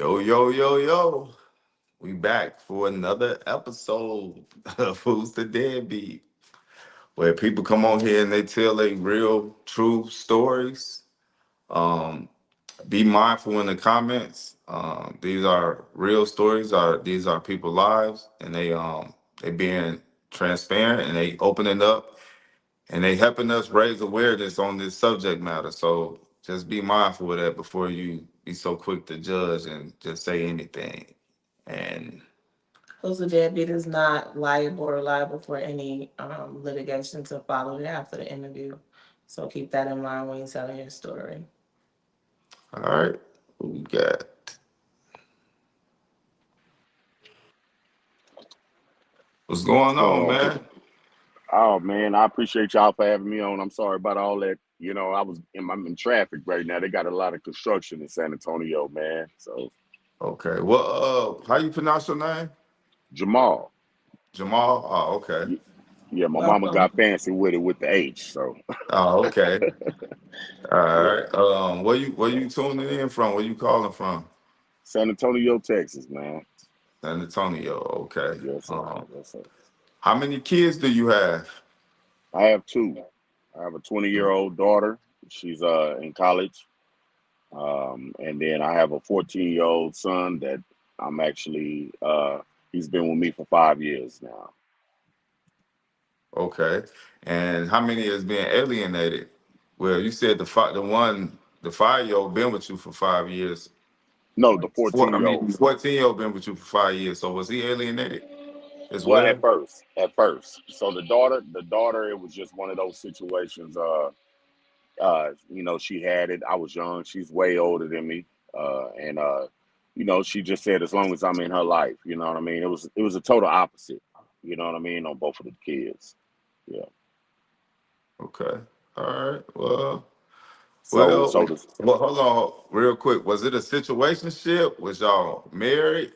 Yo, yo, yo, yo. We back for another episode of Who's the Deadbeat, where people come on here and they tell their real, true stories. Um, be mindful in the comments. These are real stories. These are people's lives, and they being transparent and they opening up and they helping us raise awareness on this subject matter. So just be mindful of that before you be so quick to judge and just say anything. And Who's a deadbeat is not liable or liable for any litigation to follow after the interview. So keep that in mind when you're telling your story. all right, who we got? What's What's going going on, on, man? people? Oh man, I appreciate y'all for having me on. I'm sorry about all that. I'm in traffic right now. They got a lot of construction in San Antonio, man. So Okay. Well, how you pronounce your name? Jamal, Jamal. Oh, okay. y- yeah, my mama Welcome. got fancy with it with the H. So Oh, okay. All yeah, right. Where you tuning in from? Where you calling from? San Antonio, Texas, man. San Antonio. Okay. Yes, sir. Yes, sir. How many kids do you have? I have two. I have a 20-year-old daughter. She's in college. And then I have a 14-year-old son that I'm actually he's been with me for 5 years now. Okay. And how many is being alienated? Well, you said the 5-year-old been with you for 5 years. No, the Four, 14 I year mean, old. 14-year-old been with you for 5 years. So was he alienated as Well, well? at first. So the daughter, it was just one of those situations. She had it. I was young. She's way older than me, and she just said as long as I'm in her life, you know what I mean. It was a total opposite, you know what I mean, on both of the kids. Yeah. Okay. All right. Well, So well, so the well, hold on real quick. Was it a situationship? Was y'all married?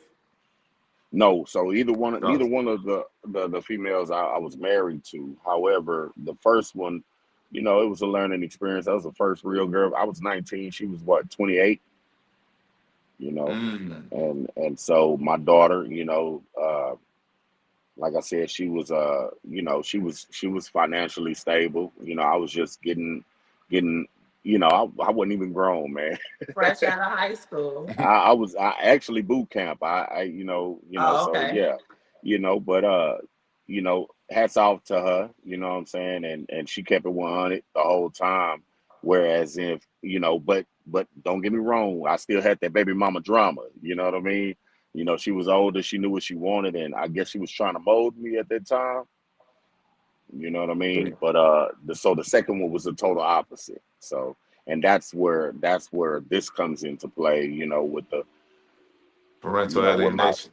No, so neither one No. of the females I was married to. However, the first one, it was a learning experience. That was the first real girl. I was 19. She was what, 28, you know. Mm, And so my daughter, like I said, she was financially stable. I was just getting, I wasn't even grown, man. Fresh out of high school. I actually boot camp. Oh, So okay. yeah, but hats off to her, you know what I'm saying? And she kept it 100 the whole time. Whereas if, but don't get me wrong, I still had that baby mama drama, you know what I mean? She was older, she knew what she wanted, and I guess she was trying to mold me at that time, you know what I mean? But the second one was the total opposite. So and that's where this comes into play, with the parental with my alienation.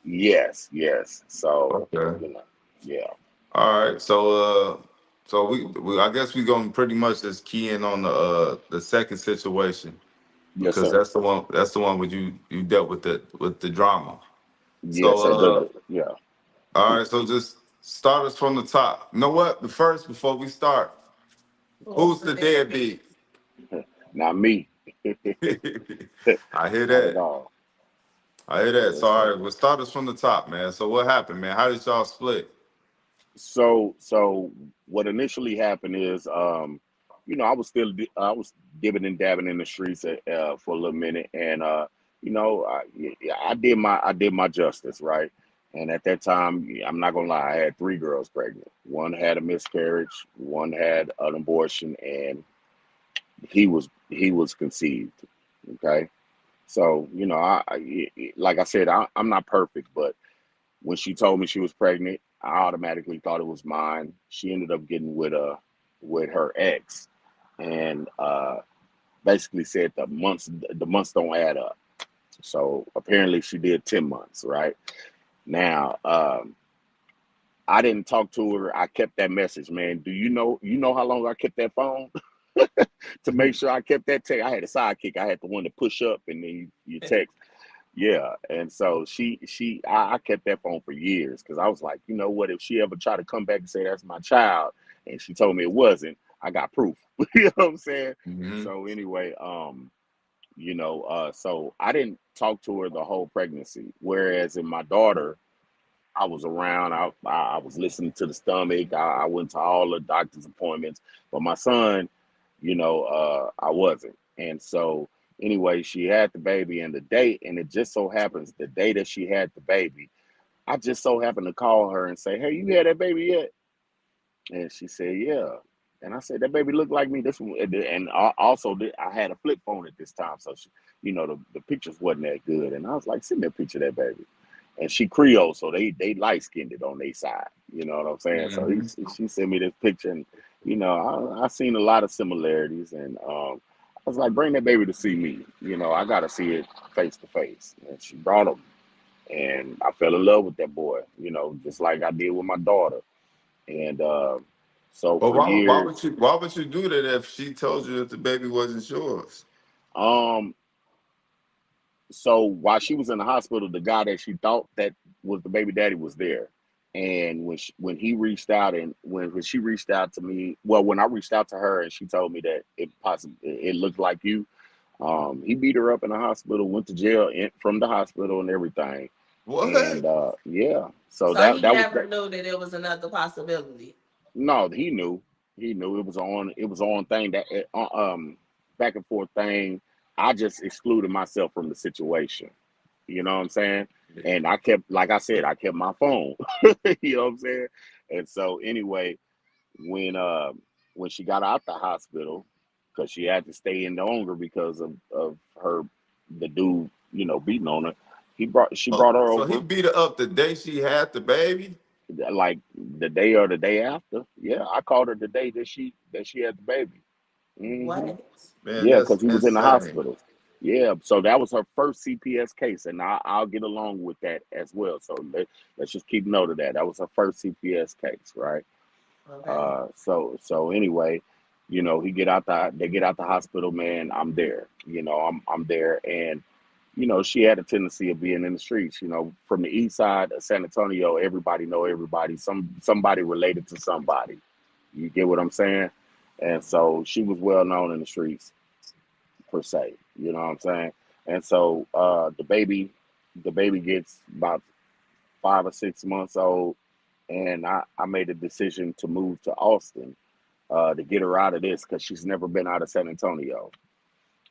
yes, yes. So, Okay. yeah. All right. So we I guess we gonna pretty much just key in on the second situation Yes, because sir. that's the one where you dealt with the drama. Yes, So sir. Yeah. all right. So just start us from the top. You know what? But first, before we start, Who's who's the the deadbeat? deadbeat? Not me. I hear Not at that. all. I hear that. So Yes, all sir. right, well, start us from the top, man. So what happened, man? How did y'all split? So what initially happened is, I was dibbing and dabbing in the streets for a little minute, and I did my justice, right. And at that time, I'm not gonna lie, I had three girls pregnant. One had a miscarriage, one had an abortion, and he was conceived. Okay, so like I said, I'm not perfect, but when she told me she was pregnant, I automatically thought it was mine. She ended up getting with her ex, and basically said the months don't add up. So apparently she did 10 months, right? Now, I didn't talk to her. I kept that message, man. Do you know how long I kept that phone to make sure I kept that text? I had a sidekick. I had the one to push up and then you text. Yeah, and so I kept that phone for years because I was like, you know what? If she ever tried to come back and say that's my child, and she told me it wasn't, I got proof. You know what I'm saying? Hmm. So anyway, So I didn't talk to her the whole pregnancy. Whereas in my daughter, I was around. I was listening to the stomach. I went to all the doctor's appointments. But my son, I wasn't. And so anyway, she had the baby, and it just so happens the day that she had the baby, I just so happened to call her and say, "Hey, you had that baby yet?" And she said, "Yeah." And I said, "That baby looked like me." This one, and also I had a flip phone at this time, so the pictures wasn't that good. And I was like, "Send me a picture of that baby." And she Creole, so they light skinned it on their side. You know what I'm saying? So Hmm. she sent me this picture, and I seen a lot of similarities, and I was like, "Bring that baby to see me. I got to see it face to face." And she brought him, and I fell in love with that boy. Just like I did with my daughter. And so But for years, why would you do that if she told you that the baby wasn't yours? um, so while she was in the hospital, the guy that she thought that was the baby daddy was there. And when he reached out, and when she reached out to me, well, when I reached out to her and she told me that it looked like you, he beat her up in the hospital, went to jail from the hospital and everything. And What? yeah, so So he that was never that. knew that it was another possibility. No, he knew. He knew it was on thing that back and forth thing. I just excluded myself from the situation. You know what I'm saying? And I kept, like I said, I kept my phone. You know what I'm saying? And so anyway, when uh when she got out the hospital, because she had to stay in longer because of her the dude, beating on her, she Oh, brought her so he over beat her up the day she had the baby? like the day or the day after. Yeah, I called her the day that she had the baby. Hmm. What? Man, Yeah, that's because he was in the insane. hospital. Yeah, so that was her first CPS case, and I'll get along with that as well. So let's just keep note of that. That was her first CPS case, right? Okay. So anyway, they get out the hospital, man. I'm there. I'm there, and she had a tendency of being in the streets. From the east side of San Antonio, everybody know everybody. Somebody related to somebody. You get what I'm saying? And so she was well known in the streets per se. You know what I'm saying? And so the baby gets about 5 or 6 months old, and I made a decision to move to Austin to get her out of this because she's never been out of San Antonio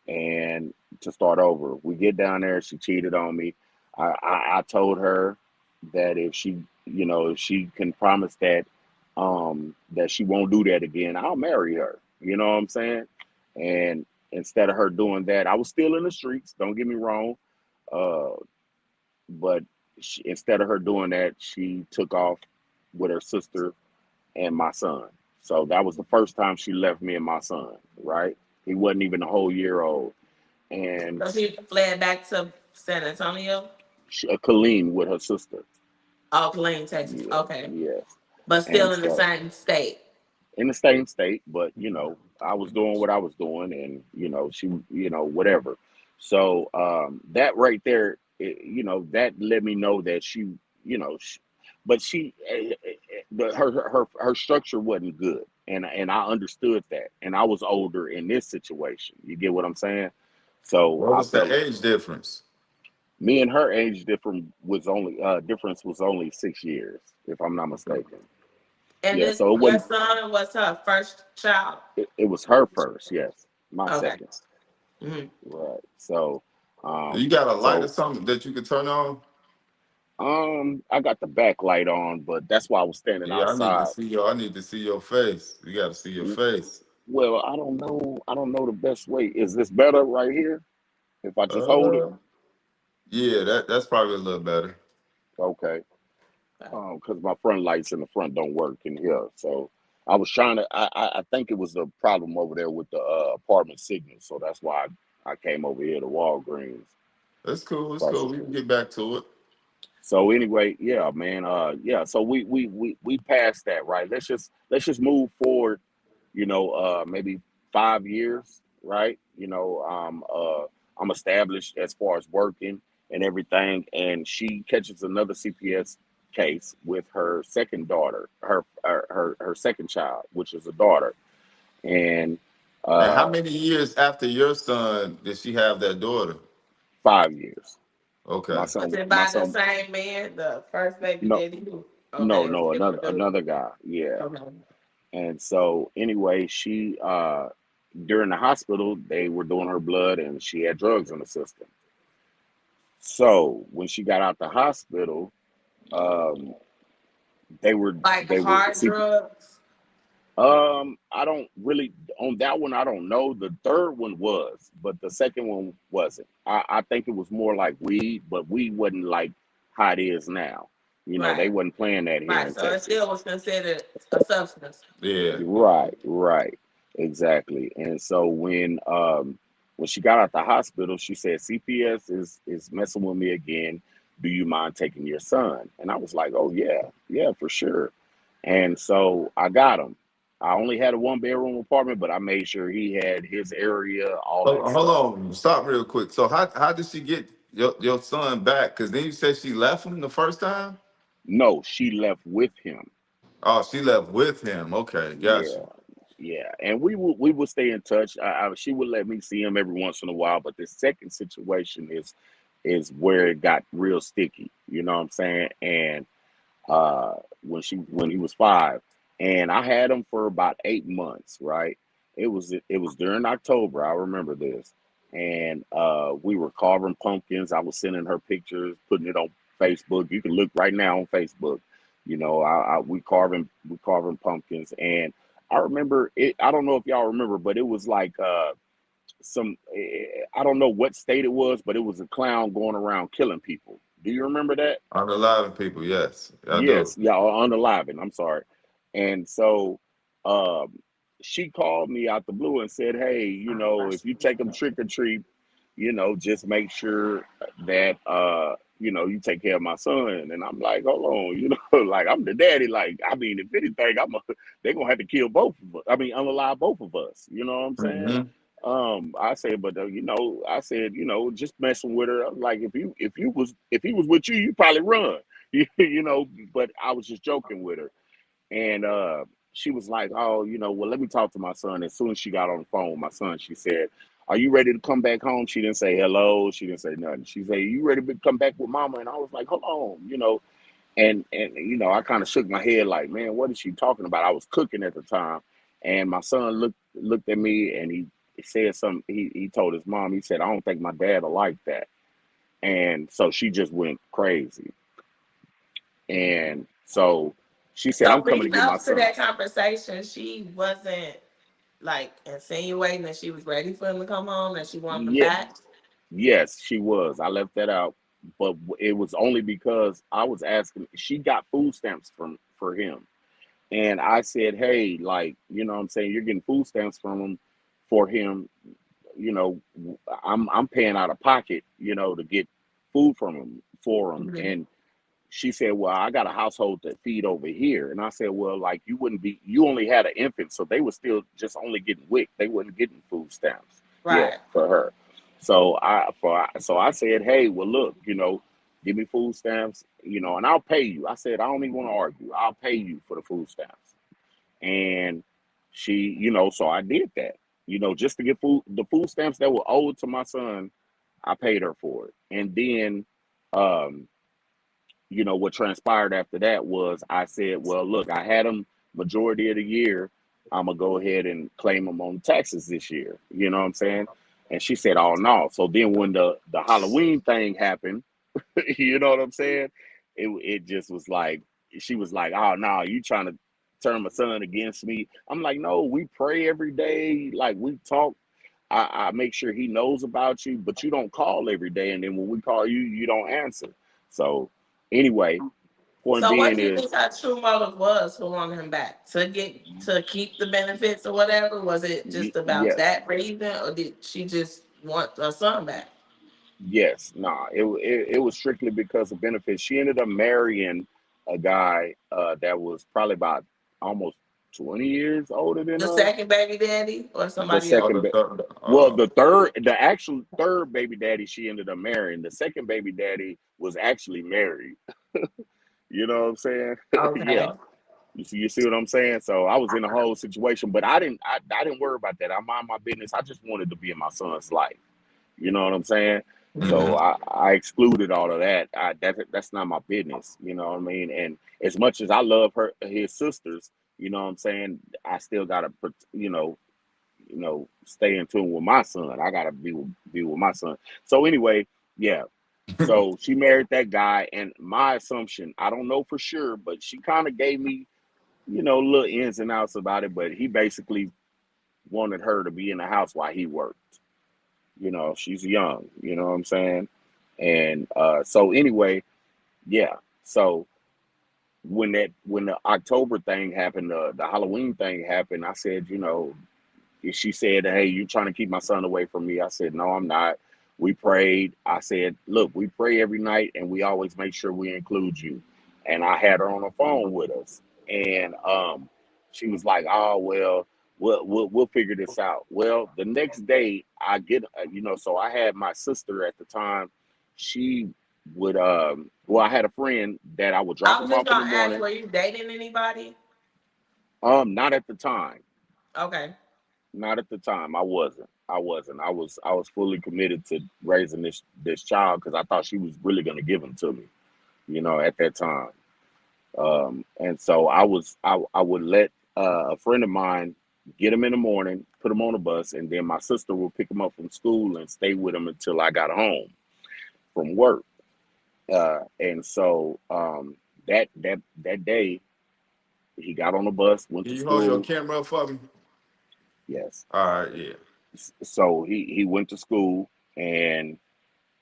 and to start over. We get down there, she cheated on me. I told her that if she can promise that she won't do that again, I'll marry her. You know what I'm saying? And instead of her doing that, I was still in the streets. Don't get me wrong, uh, but instead of her doing that, she took off with her sister and my son. So that was the first time she left me and my son. Right? He wasn't even a whole year old, and So she fled back to San Antonio? Colleen with her sister. Oh, Plain, Texas. Yeah, Okay. yes. But And still in the so same state. in the same state, but I was doing what I was doing, and she, whatever. So that right there, that let me know that but her structure wasn't good, and I understood that, and I was older in this situation. You get what I'm saying? So What I was the felt age difference? me and her age difference was only 6 years, if I'm not mistaken. And Yeah, this so it your wasn't. son was her first child. It was her first, yes, my Okay. second. Hmm. Right. So, You got a light or so something that you could turn on? I got the backlight on, but that's why I was standing Yeah, outside. I need to see your face. You got to see your Mm, face. Well, I don't know. I don't know the best way. Is this better right here? If I just hold it? Uh, yeah, that's probably a little better. Okay. Because my front lights in the front don't work in here. So I was trying to. I think it was the problem over there with the apartment signal. So that's why I came over here to Walgreens. That's cool. It's cool. We can Frustrated. get back to it. So anyway, yeah, man. Yeah. So we passed that, right? Let's just move forward. Maybe 5 years, right? I'm established as far as working and everything, and she catches another CPS case with her second daughter, her second child, which is a daughter, and And how Uh, many years after your son did she have that daughter? 5 years. My Okay. Was son, it my by the son, same man, the first baby no, daddy? no, Okay, it's no, a different dude. another guy. Yeah. Okay. And so anyway, she during the hospital, they were doing her blood and she had drugs in the system. So when she got out the hospital, um, Like they were hard see. drugs. I don't really on that one. I don't know. The third one was, but the second one wasn't. I think it was more like weed, but weed wasn't like how it is now. You know, they Right. wasn't playing that here Right. in So it still Texas. was considered a substance. Yeah. Right, right, exactly. And so when she got out the hospital, she said CPS is messing with me again. Do you mind taking your son? And I was like, oh yeah, yeah, for sure. And so I got him. I only had a 1 bedroom apartment, but I made sure he had his area, all that Hold stuff. on. Stop real quick. So how did she get your son back? Because then you said she left him the first time. No, she left with him. Oh, she left with him. Okay, gotcha. Yeah, yeah, and we would stay in touch. She would let me see him every once in a while, but the second situation is where it got real sticky. You know what I'm saying? And when he was 5, and I had him for about 8 months. Right? It was during October. I remember this, and we were carving pumpkins. I was sending her pictures, putting it on Facebook. You can look right now on Facebook. You know, we carving pumpkins, and I remember it. I don't know if y'all remember, but it was like I don't know what state it was, but it was a clown going around killing people. Do you remember that? Unalive people. Yes, I do. Yes, yeah, or unaliving. I'm sorry. And so um, she called me out the blue and said, "Hey, if you take them trick or treat, just make sure that you take care of my son." And I'm like, "Hold on, like I'm the daddy. Like, I mean, if anything, they're gonna have to kill both of us. I mean, unalive both of us. You know what I'm saying?" Hmm. I said, but I said, just messing with her. I'm like, if he was with you, you probably run. But I was just joking with her. And she was like, oh, well, let me talk to my son. As soon as she got on the phone with my son, she said, are you ready to come back home? She didn't say hello. She didn't say nothing. She said, you ready to come back with mama? And I was like, hold on. And I kind of shook my head like, man, what is she talking about? I was cooking at the time. And my son looked at me and he said something. He told his mom, he said, I don't think my dad will like that. And so she just went crazy. And so she said, So I'm coming to leading get my up to son. that conversation, she wasn't like insinuating that she was ready for him to come home, that she wanted him Yeah, back. yes, she was. I left that out, but it was only because I was asking. She got food stamps for him, and I said, "Hey, like, what I'm saying, you're getting food stamps from him for him. You know, I'm paying out of pocket, to get food from him for him." Mhm. And she said, well, I got a household to feed over here. And I said, well, like you only had an infant. So they were still just only getting WIC. They wasn't getting food stamps yet Right. for her. So I said, hey, well, look, give me food stamps, and I'll pay you. I said, I don't even want to argue. I'll pay you for the food stamps. And she, so I did that, just to get the food stamps that were owed to my son. I paid her for it. And then, um, what transpired after that was I said, well, look, I had them majority of the year. I'm gonna go ahead and claim them on taxes this year. You know what I'm saying? And she said, oh no. So then when the Halloween thing happened, you know what I'm saying? It just was like she was like, oh no, you trying to turn my son against me? I'm like, no, we pray every day, like we talk. I make sure he knows about you, but you don't call every day, and then when we call you, you don't answer. So anyway, point So what being do you think is, her true motive was for wanting him back? To keep the benefits or whatever? Was it just about yes, that reason, or did she just want her son back? yes, nah, it was strictly because of benefits. She ended up marrying a guy that was probably about almost 20 years older than The her. second baby daddy or The somebody else? Oh, second, the third. well, the actual third baby daddy she ended up marrying. The second baby daddy was actually married. You know what I'm saying? Yeah, Okay. You see what I'm saying? So I was in a whole situation, but I didn't worry about that. I mind my business. I just wanted to be in my son's life. You know what I'm saying? So Mm-hmm. I excluded all of that. That's not my business. You know what I mean? And as much as I love his sisters, you know what I'm saying, I still gotta stay in tune with my son. I gotta be with my son. So anyway, yeah. So she married that guy, and my assumption, I don't know for sure, but she kind of gave me, little ins and outs about it. But he basically wanted her to be in the house while he worked. She's young, you know what I'm saying? And so anyway, yeah. So when the October thing happened, the Halloween thing happened, I said, she said, "Hey, you trying to keep my son away from me?" I said, "No, I'm not." We prayed. I said, "Look, we pray every night, and we always make sure we include you." And I had her on the phone with us, and she was like, "Oh well, we'll figure this out." Well, the next day, I get, so I had my sister at the time. She would, I had a friend that I would drop I was him just off in the gonna ask, morning. were you dating anybody? Not at the time. Okay. Not at the time. I wasn't. I wasn't. I was fully committed to raising this child because I thought she was really going to give him to me. At that time. And so I would let a friend of mine get him in the morning, put him on a bus, and then my sister would pick him up from school and stay with him until I got home from work. And so that day he got on the bus, went Can to you hold your school. camera up for me? Yes. All right, yeah. So he went to school, and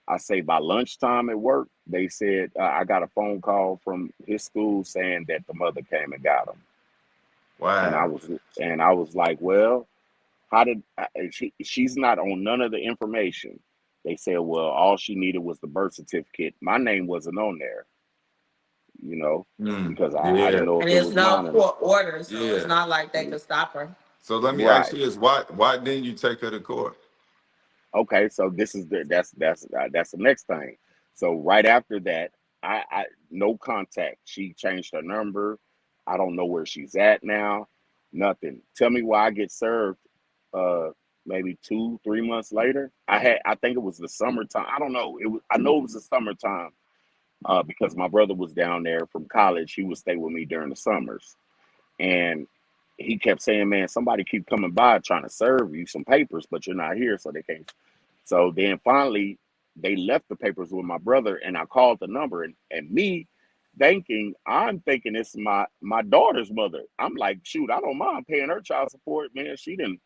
I say by lunchtime at work, they said I got a phone call from his school saying that the mother came and got him, and I Wow. was and I was like, well, how did she's not on none of the information? They said, well, all she needed was the birth certificate. My name wasn't on there, you know, because I Yeah, didn't know And if it it's was no mine or not. court order, so it's yeah. not like they could stop her. So let me ask Right. you this: why didn't you take her to court? Okay, so this is that's the next thing. So right after that, I no contact. She changed her number. I don't know where she's at now. Nothing. Tell me why I get served. Uh, Maybe 2 3 months later. I think it was the summertime. I don't know. I know it was the summertime. Because my brother was down there from college. He would stay with me during the summers, and he kept saying, "Man, somebody keep coming by trying to serve you some papers, but you're not here, so they can't." So then finally, they left the papers with my brother, and I called the number, and me I'm thinking it's my daughter's mother. I'm like, shoot, I don't mind paying her child support, man. She didn't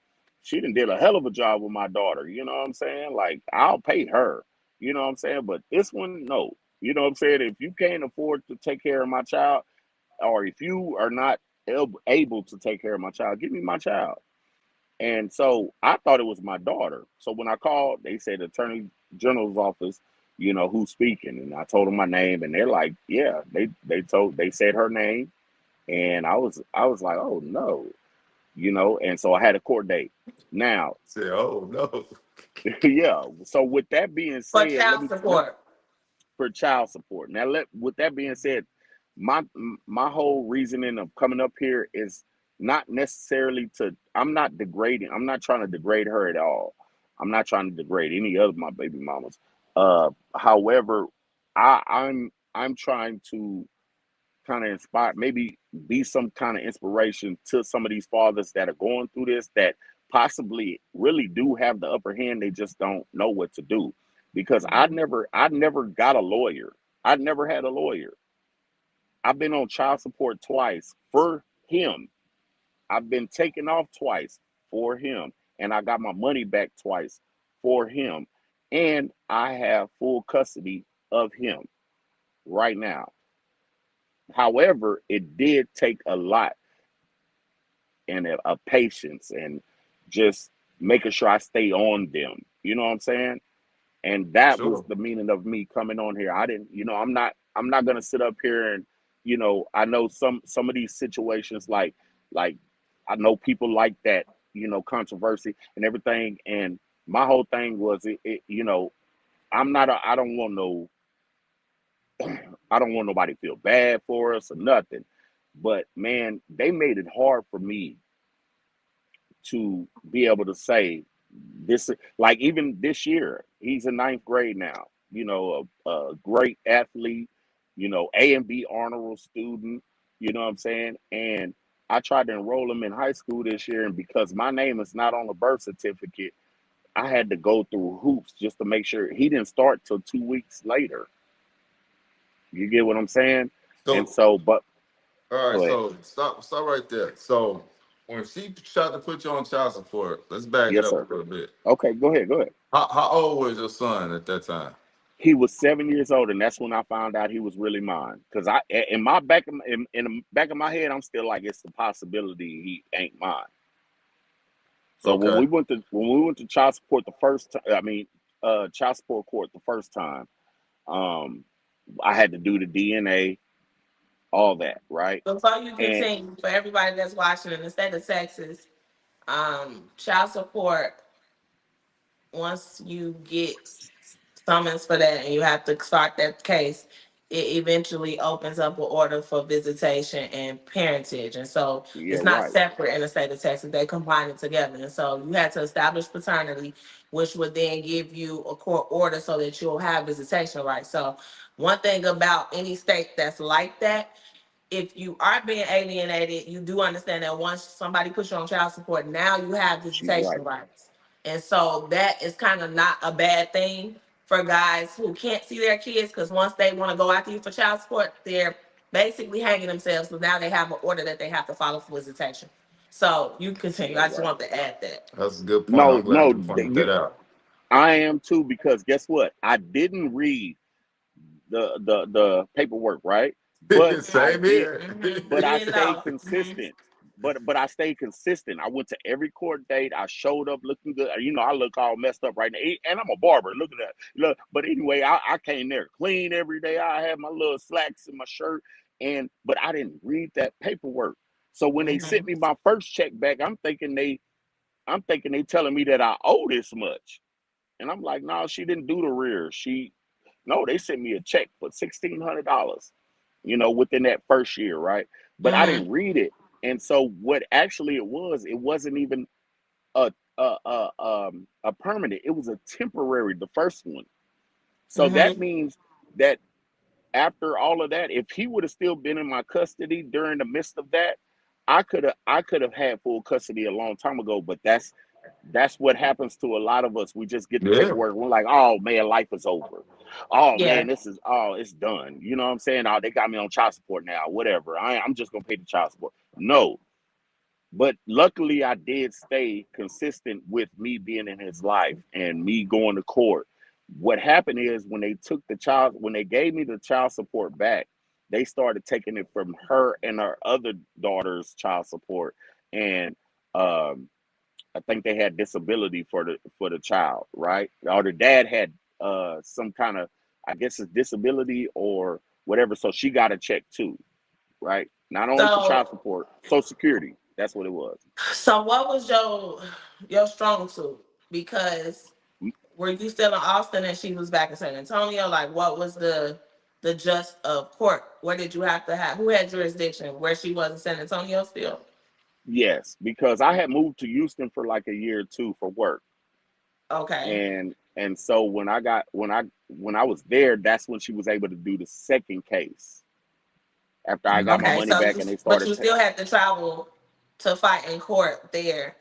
did a hell of a job with my daughter. You know what I'm saying? Like, I'll pay her. You know what I'm saying? But this one, no. You know what I'm saying? If you can't afford to take care of my child, or if you are not able to take care of my child, give me my child. And so I thought it was my daughter. So when I called, they said Attorney General's office, who's speaking. And I told them my name, and they're like, yeah, they said her name. And I was like, oh no, and so I had a court date. Now, Say, oh no. yeah. So with that being For said, child support. for child support. Now, with that being said, my my whole reasoning of coming up here is not necessarily to. I'm not degrading. I'm not trying to degrade her at all. I'm not trying to degrade any of my baby mamas. However, I'm trying to kind of inspire, maybe be some kind of inspiration to some of these fathers that are going through this, that possibly really do have the upper hand. They just don't know what to do. Because I never got a lawyer. I never had a lawyer. I've been on child support twice for him. I've been taken off twice for him. And I got my money back twice for him. And I have full custody of him right now. However, it did take a lot, and a patience, and just making sure I stay on them. You know what I'm saying? And that was Sure. the meaning of me coming on here. I didn't, I'm not gonna sit up here and, I know some of these situations, like I know people like that, controversy and everything. And my whole thing was, I'm not I don't want no I don't want nobody to feel bad for us or nothing. But man, they made it hard for me to be able to say this. Like even this year, he's in ninth grade now. You know, a great athlete. You know, A and B honor roll student. You know what I'm saying? And I tried to enroll him in high school this year, and because my name is not on the birth certificate, I had to go through hoops just to make sure he didn't start till 2 weeks later. You get what I'm saying? And So, so, but all right, go ahead. so stop right there. So, when she tried to put you on child support, let's back it Yes, up a sir. little bit. Okay, go ahead. Go ahead. How old was your son at that time? He was 7 years old, and that's when I found out he was really mine. Because I, in my back, in the back of my head, I'm still like, it's a possibility he ain't mine. So Okay. when we went to child support the first time, I mean, child support court the first time, um, I had to do the DNA, all that, right? Before you And continue, for everybody that's watching in the state of Texas, child support, once you get summons for that and you have to start that case, it eventually opens up an order for visitation and parentage. And so yeah, it's not right, separate in the state of Texas. They combine it together. And so you had to establish paternity, which would then give you a court order so that you'll have visitation rights. So one thing about any state that's like that, if you are being alienated, you do understand that once somebody puts you on child support, now you have she's visitation right. rights. And so that is kind of not a bad thing for guys who can't see their kids, because once they want to go after you for child support, they're basically hanging themselves. So now they have an order that they have to follow for visitation. So you continue. Yeah, I just right. want to add that. That's a good point. No, I'm glad no, you pointed that out. I am too, because guess what? I didn't read the paperwork, right? But I Same did, here. but You I didn't stayed know. consistent. But I stayed consistent. I went to every court date. I showed up looking good. You know, I look all messed up right now, and I'm a barber. Look at that. Look, but anyway, I came there clean every day. I had my little slacks in my shirt, and but I didn't read that paperwork. So when they sent Mhm. me my first check back, I'm thinking they telling me that I owe this much, and I'm like, no, she didn't do the rear. She no, they sent me a check for $1,600, you know, within that first year, right? But I Mhm. didn't read it. And so what actually it wasn't even a permanent. It was a temporary, the first one. So that Mhm. means that after all of that, if he would have still been in my custody during the midst of that, I could have had full custody a long time ago. But that's what happens to a lot of us. We just get the Yeah. paperwork. We're like, oh man, life is over. Oh Yeah. man, it's done. You know what I'm saying? Oh, they got me on child support now. Whatever. I'm just gonna pay the child support. No, but luckily, I did stay consistent with me being in his life and me going to court. What happened is when they gave me the child support back, they started taking it from her and her other daughter's child support, and um, I think they had disability for the child, right? Or the dad had some kind of, I guess it's disability or whatever. So she got a check too, right? Not only for child So support, Social Security. That's what it was. so what was your strong suit? Because were you still in Austin and she was back in San Antonio? Like, what was the just of court? Where did you have to have? Who had jurisdiction? Where she was in San Antonio still? Yes, because I had moved to Houston for like a year or two for work, Okay. and so when I was there, that's when she was able to do the second case after I got my Okay. money So back you, and they but started. you still had to travel to fight in court there,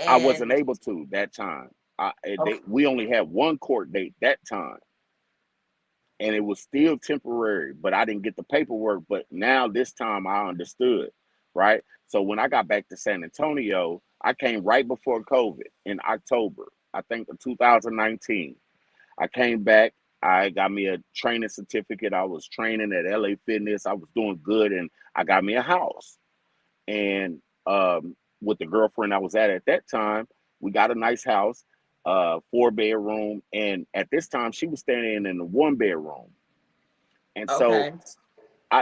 I wasn't and able to that time. okay. We only had one court date that time, and it was still temporary, but I didn't get the paperwork. But now this time I understood, right? So when I got back to San Antonio, I came right before COVID in October, I think of 2019. I came back. I got me a training certificate. I was training at LA Fitness. I was doing good, and I got me a house. And with the girlfriend I was at that time, we got a nice house, 4 bedroom, and at this time she was staying in a 1 bedroom. And so Okay.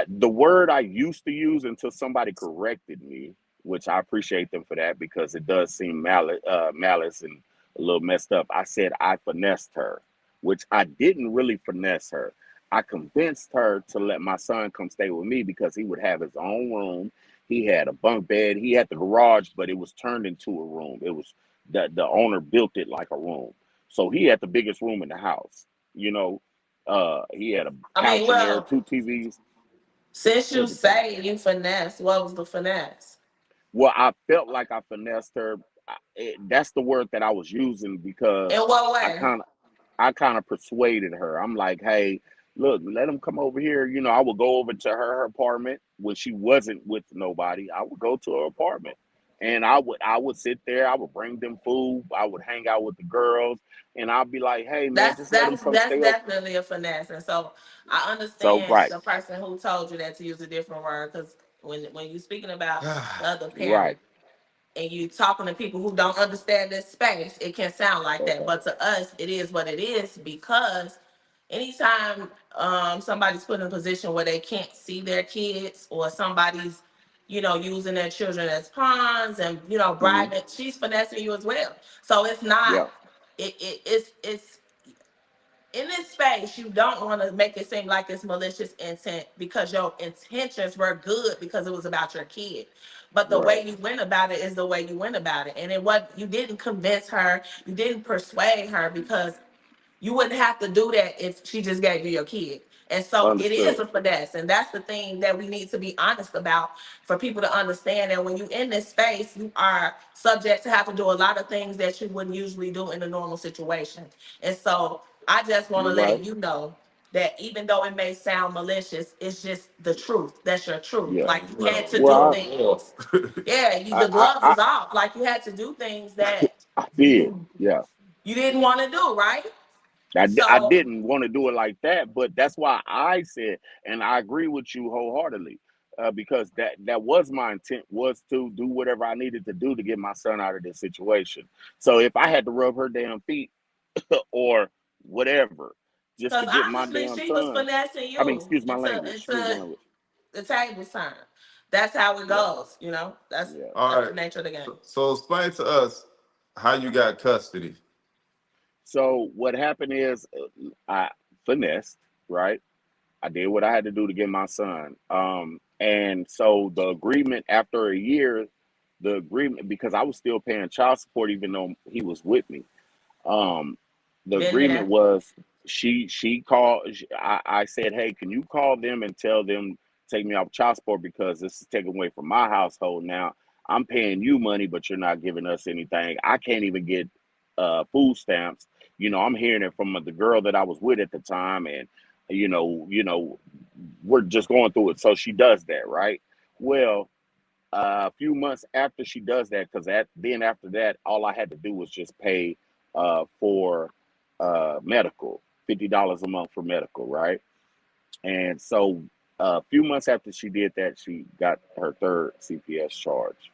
the word I used to use until somebody corrected me, which I appreciate them for that because it does seem malice and a little messed up. I said I finessed her, which I didn't really finesse her. I convinced her to let my son come stay with me because he would have his own room. He had a bunk bed. He had the garage, but it was turned into a room. It was the owner built it like a room. So he had the biggest room in the house. You know, he had a I mean, couch in there, well, two TVs, since you everything. say you finesse, what was the finesse? Well, I felt like I finessed her. That's the word that I was using In because what I way? kind of I kind of persuaded her. I'm like, hey, look, let him come over here. You know, I would go over to her apartment when she wasn't with nobody. I would go to her apartment, and I would sit there. I would bring them food. I would hang out with the girls, and I'd be like, hey, man, That's just let him that's come that's stay up. definitely a finesse. And so I So understand right, the person who told you that to use a different word, because when you're speaking about the other right, parent and you talking to people who don't understand this space, it can sound like that. okay, But to us, it is what it is, because anytime somebody's put in a position where they can't see their kids, or somebody's, using their children as pawns and, hmm, bribing, she's finessing you as well. So it's not, yeah, it's in this space, you don't want to make it seem like it's malicious intent, because your intentions were good because it was about your kid. But the right, way you went about it is the way you went about it. And it what you didn't convince her, you didn't persuade her, because you wouldn't have to do that if she just gave you your kid. And so it is understood, a finesse. And that's the thing that we need to be honest about, for people to understand that when you're in this space, you are subject to have to do a lot of things that you wouldn't usually do in a normal situation. And so I just want you're to right, let you know that even though it may sound malicious, it's just the truth. That's your truth. yeah. Like, you had to do Well, things. Yeah, I, the I, gloves I, was off. Like, you had to do things that I did, you yeah. you didn't want to do, right? I So didn't want to do it like that, but that's why I said, and I agree with you wholeheartedly, because that was my intent, was to do whatever I needed to do to get my son out of this situation. So if I had to rub her damn feet or whatever, just to because get my honestly, damn she was son, finessing I mean, you excuse my into language, excuse my into language. the tables turn. That's how it Yeah, goes. That's yeah. All that's right. the nature of the game. So explain to us how you got custody. So what happened is, I finessed, right? I did what I had to do to get my son. And so the agreement after a year, the agreement, because I was still paying child support even though he was with me. Um, the Been agreement there. was she called. I said, hey, can you call them and tell them take me off child support because this is taken away from my household now. I'm paying you money, but you're not giving us anything. I can't even get food stamps. I'm hearing it from the girl that I was with at the time, and we're just going through it. So she does that, right? Well, a few months after she does that, because then after that, all I had to do was just pay for medical, $50 a month for medical, right? And so a few months after she did that, she got her third CPS charge,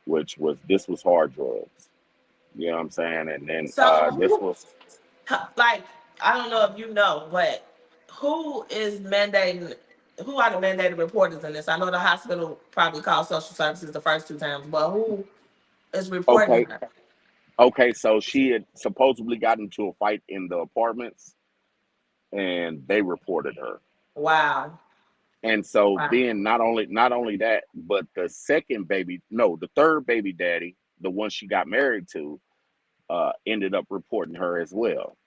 which was this was hard drugs. You know what I'm saying? And then So this was like, I don't know if you know, but who is mandating? Who are the mandated reporters in this? I know the hospital probably called social services the first two times, but who is reporting okay. her? Okay, so she had supposedly got into a fight in the apartments, and they reported her. Wow. And so Wow. then not only that, but the second baby, no, the third baby daddy, the one she got married to, ended up reporting her as well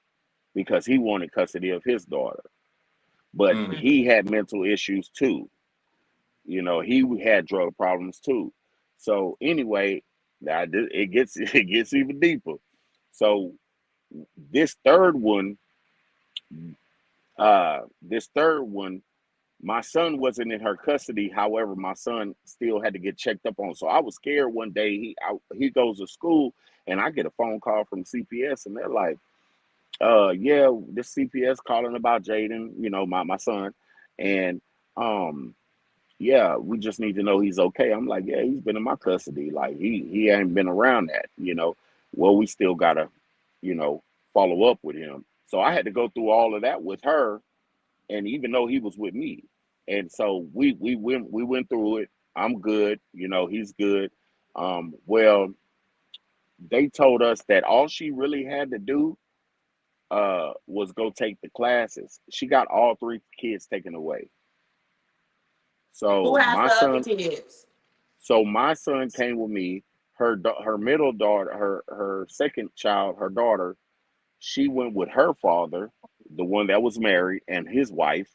because he wanted custody of his daughter. But Mm. he had mental issues too. He had drug problems too. So anyway, it gets it gets even deeper. So this third one, this third one my son wasn't in her custody. However, my son still had to get checked up on. So I was scared one day. He goes to school, and I get a phone call from CPS, and they're like, yeah, this CPS calling about Jaden, my son, and yeah, we just need to know he's okay. I'm like, yeah, he's been in my custody. Like he ain't been around that. Well, we still gotta, you know, follow up with him. So I had to go through all of that with her, and even though he was with me, and so we went through it. I'm good, he's good. Well, they told us that all she really had to do was go take the classes. She got all three kids taken away. Who So has my the other son, kids? came with me. Her middle daughter, her second child, her daughter, she went with her father, the one that was married, and his wife,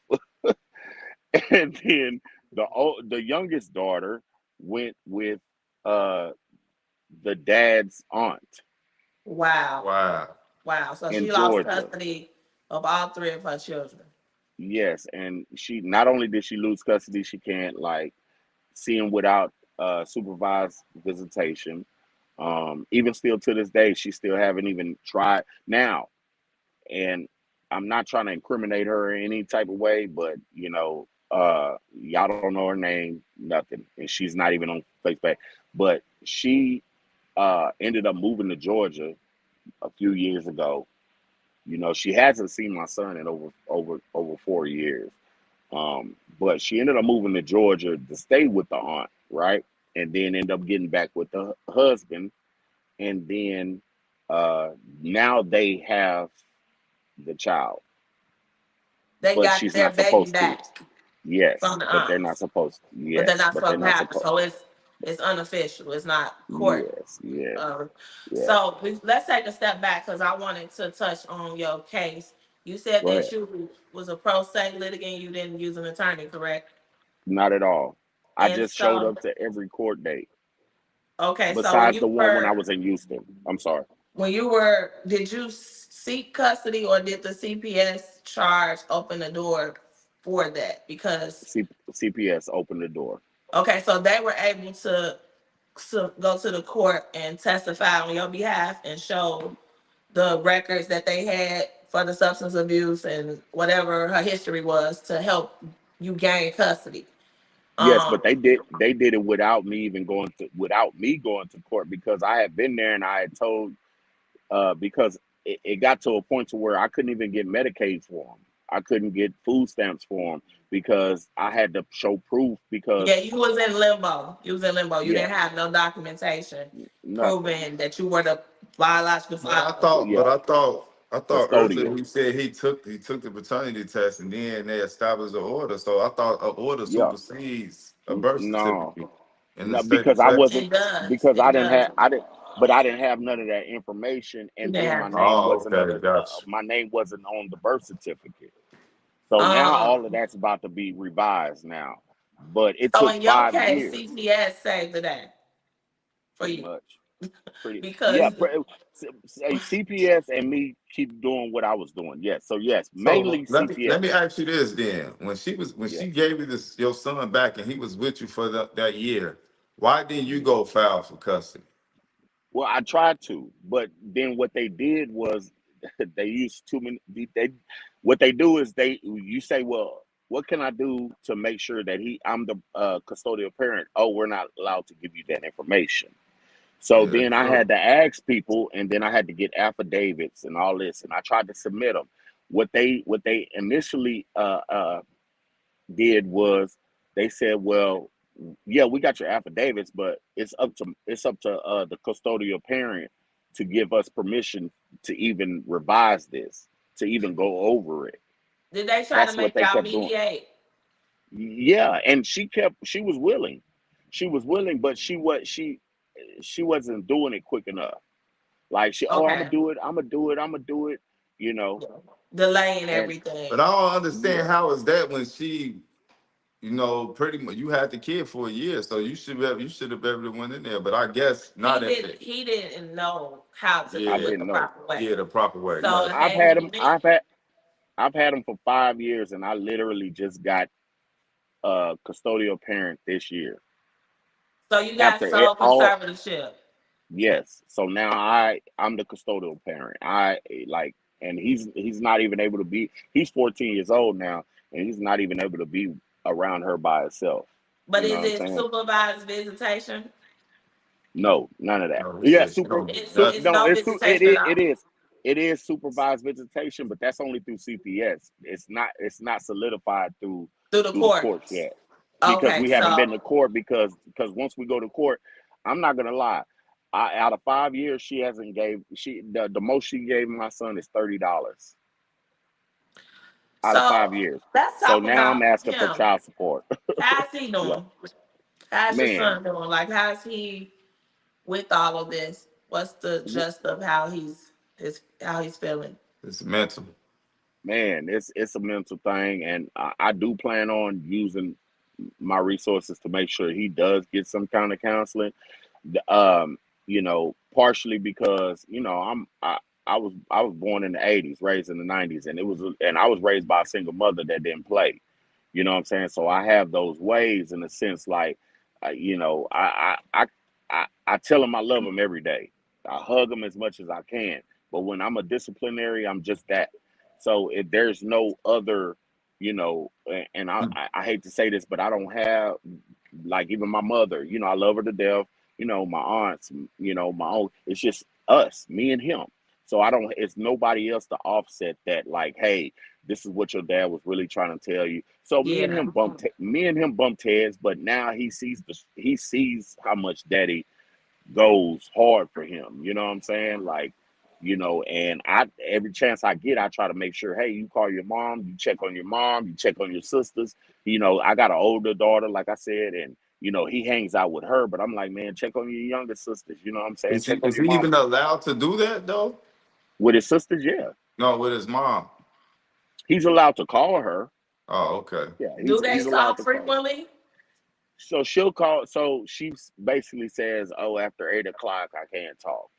and then the youngest daughter went with uh the dad's aunt Wow. Wow. Wow. So in she lost Georgia. custody of all three of her children. Yes, and she not only did she lose custody, she can't like see him without supervised visitation. Even still to this day, she still haven't even tried now. And I'm not trying to incriminate her in any type of way, but y'all don't know her name, nothing, and she's not even on Facebook. But she ended up moving to Georgia a few years ago. She hasn't seen my son in over 4 years. But she ended up moving to Georgia to stay with the aunt, right? And then end up getting back with the husband. And then uh, now they have the child, They but got she's their not baby supposed to. back Yes, from the but they're not aunts, supposed to. but they're Yes, not but they're supposed to not happen. supposed. So it's unofficial. It's not court. Yes, yes, Uh, yeah. so let's take a step back because I wanted to touch on your case. You said Go that ahead. you was a pro se litigant. You didn't use an attorney, correct? Not at all. I And just showed so, up to every court date okay, so besides the one when I was in Houston. I'm sorry. did you seek custody or did the CPS charge open the door for that? Because CPS opened the door. okay, so they were able to go to the court and testify on your behalf and show the records that they had for the substance abuse and whatever her history was to help you gain custody. Yes, but Um, they did it without me going to court because I had been there and I had told because it got to a point to where I couldn't even get Medicaid for them. I couldn't get food stamps for them because I had to show proof yeah, because you was in limbo. You was in limbo. You yeah, didn't have no documentation nothing. proving that you were the biological But I father. thought, Yeah, but I thought, I thought earlier custodial. he said he took the paternity test and then they established an order. So I thought an order Yeah, supersedes a birth no, certificate in the no, state of because I Texas. wasn't It does. because It does. I didn't have none of that information, You and didn't then have that. Oh, okay, gotcha. my name wasn't on the birth certificate. So now Um, all of that's about to be revised now. But it so took in your five case, years, CPS saved the day for pretty you much. Pretty, yeah. because Say CPS and me keep doing what I was doing. Yes. So yes, So mainly let me CPS. ask you this then. When Yeah. she gave you this your son back and he was with you for that year, why didn't you go file for custody? Well, I tried to, but then what they did was they used too many. What they do is you say, well, what can I do to make sure that I'm the custodial parent? Oh, we're not allowed to give you that information. So Yeah, then I true. had to ask people, and then I had to get affidavits and all this, and I tried to submit them. What they initially did was they said, well, yeah, we got your affidavits, but it's up to the custodial parent to give us permission to even revise this, to even go over it. did they try to That's what make they y'all kept doing. mediate? Yeah, and she was willing. She was willing, but she wasn't doing it quick enough. Like I'm gonna Okay, do it, I'm gonna do it, I'm gonna do it, you know. delaying And But everything. I don't understand yeah, how is that when she, pretty much you had the kid for a year, so you should have been able to went in there. But I guess not at the He didn't know how to I do yeah it the didn't know. proper way. yeah the proper way. So Gotcha. I've had had he them. been, I've had them for 5 years, and I literally just got a custodial parent this year. so you got After sole all, conservatorship. yes. So now I'm the custodial parent. I like, and he's not even able to be. He's 14 years old now, and he's not even able to be around her by himself. But You know is what I'm it saying? supervised visitation? No, none of that. No, he Yeah, said she don't do It's nothing. no visitation at all it is supervised visitation, but that's only through CPS. It's not solidified through the through the courts courts. yet because Okay, we haven't been so to court because once we go to court, I'm not gonna lie. out of 5 years, she hasn't gave the most she gave my son is $30 out of So 5 years. let's So talk now I'm about asking for him. child support. How's he Yeah, doing? How's your man, son doing? Like, how's he with all of this? What's the gist of how he's feeling? It's mental. man, it's a mental thing, and I do plan on using my resources to make sure he does get some kind of counseling. Um, partially because I was born in the '80s, raised in the '90s, and I was raised by a single mother that didn't play. You know what I'm saying? So I have those ways in a sense, like, I tell him I love him every day. I hug him as much as I can. But when I'm a disciplinary, I'm just that. So if there's no other, and I hate to say this, but I don't have, like, even my mother. I love her to death. My aunts. My own. It's just us, me and him. So I don't. It's nobody else to offset that. Like, hey, this is what your dad was really trying to tell you. So Yeah. me and him bumped heads, but now he sees how much daddy goes hard for him. You know what I'm saying? Like, and I every chance I get, I try to make sure, hey, you call your mom, you check on your mom, you check on your sisters. I got an older daughter, like I said, and he hangs out with her, but I'm like, man, check on your younger sisters. You know what I'm saying? Is he Check on is your he mom. even allowed to do that though? With his sisters, yeah. No, with his mom. He's allowed to call her. Oh, okay. Yeah, Do he's they allowed talk to call. frequently? So she'll call. So she basically says, "Oh, after 8 o'clock, I can't talk."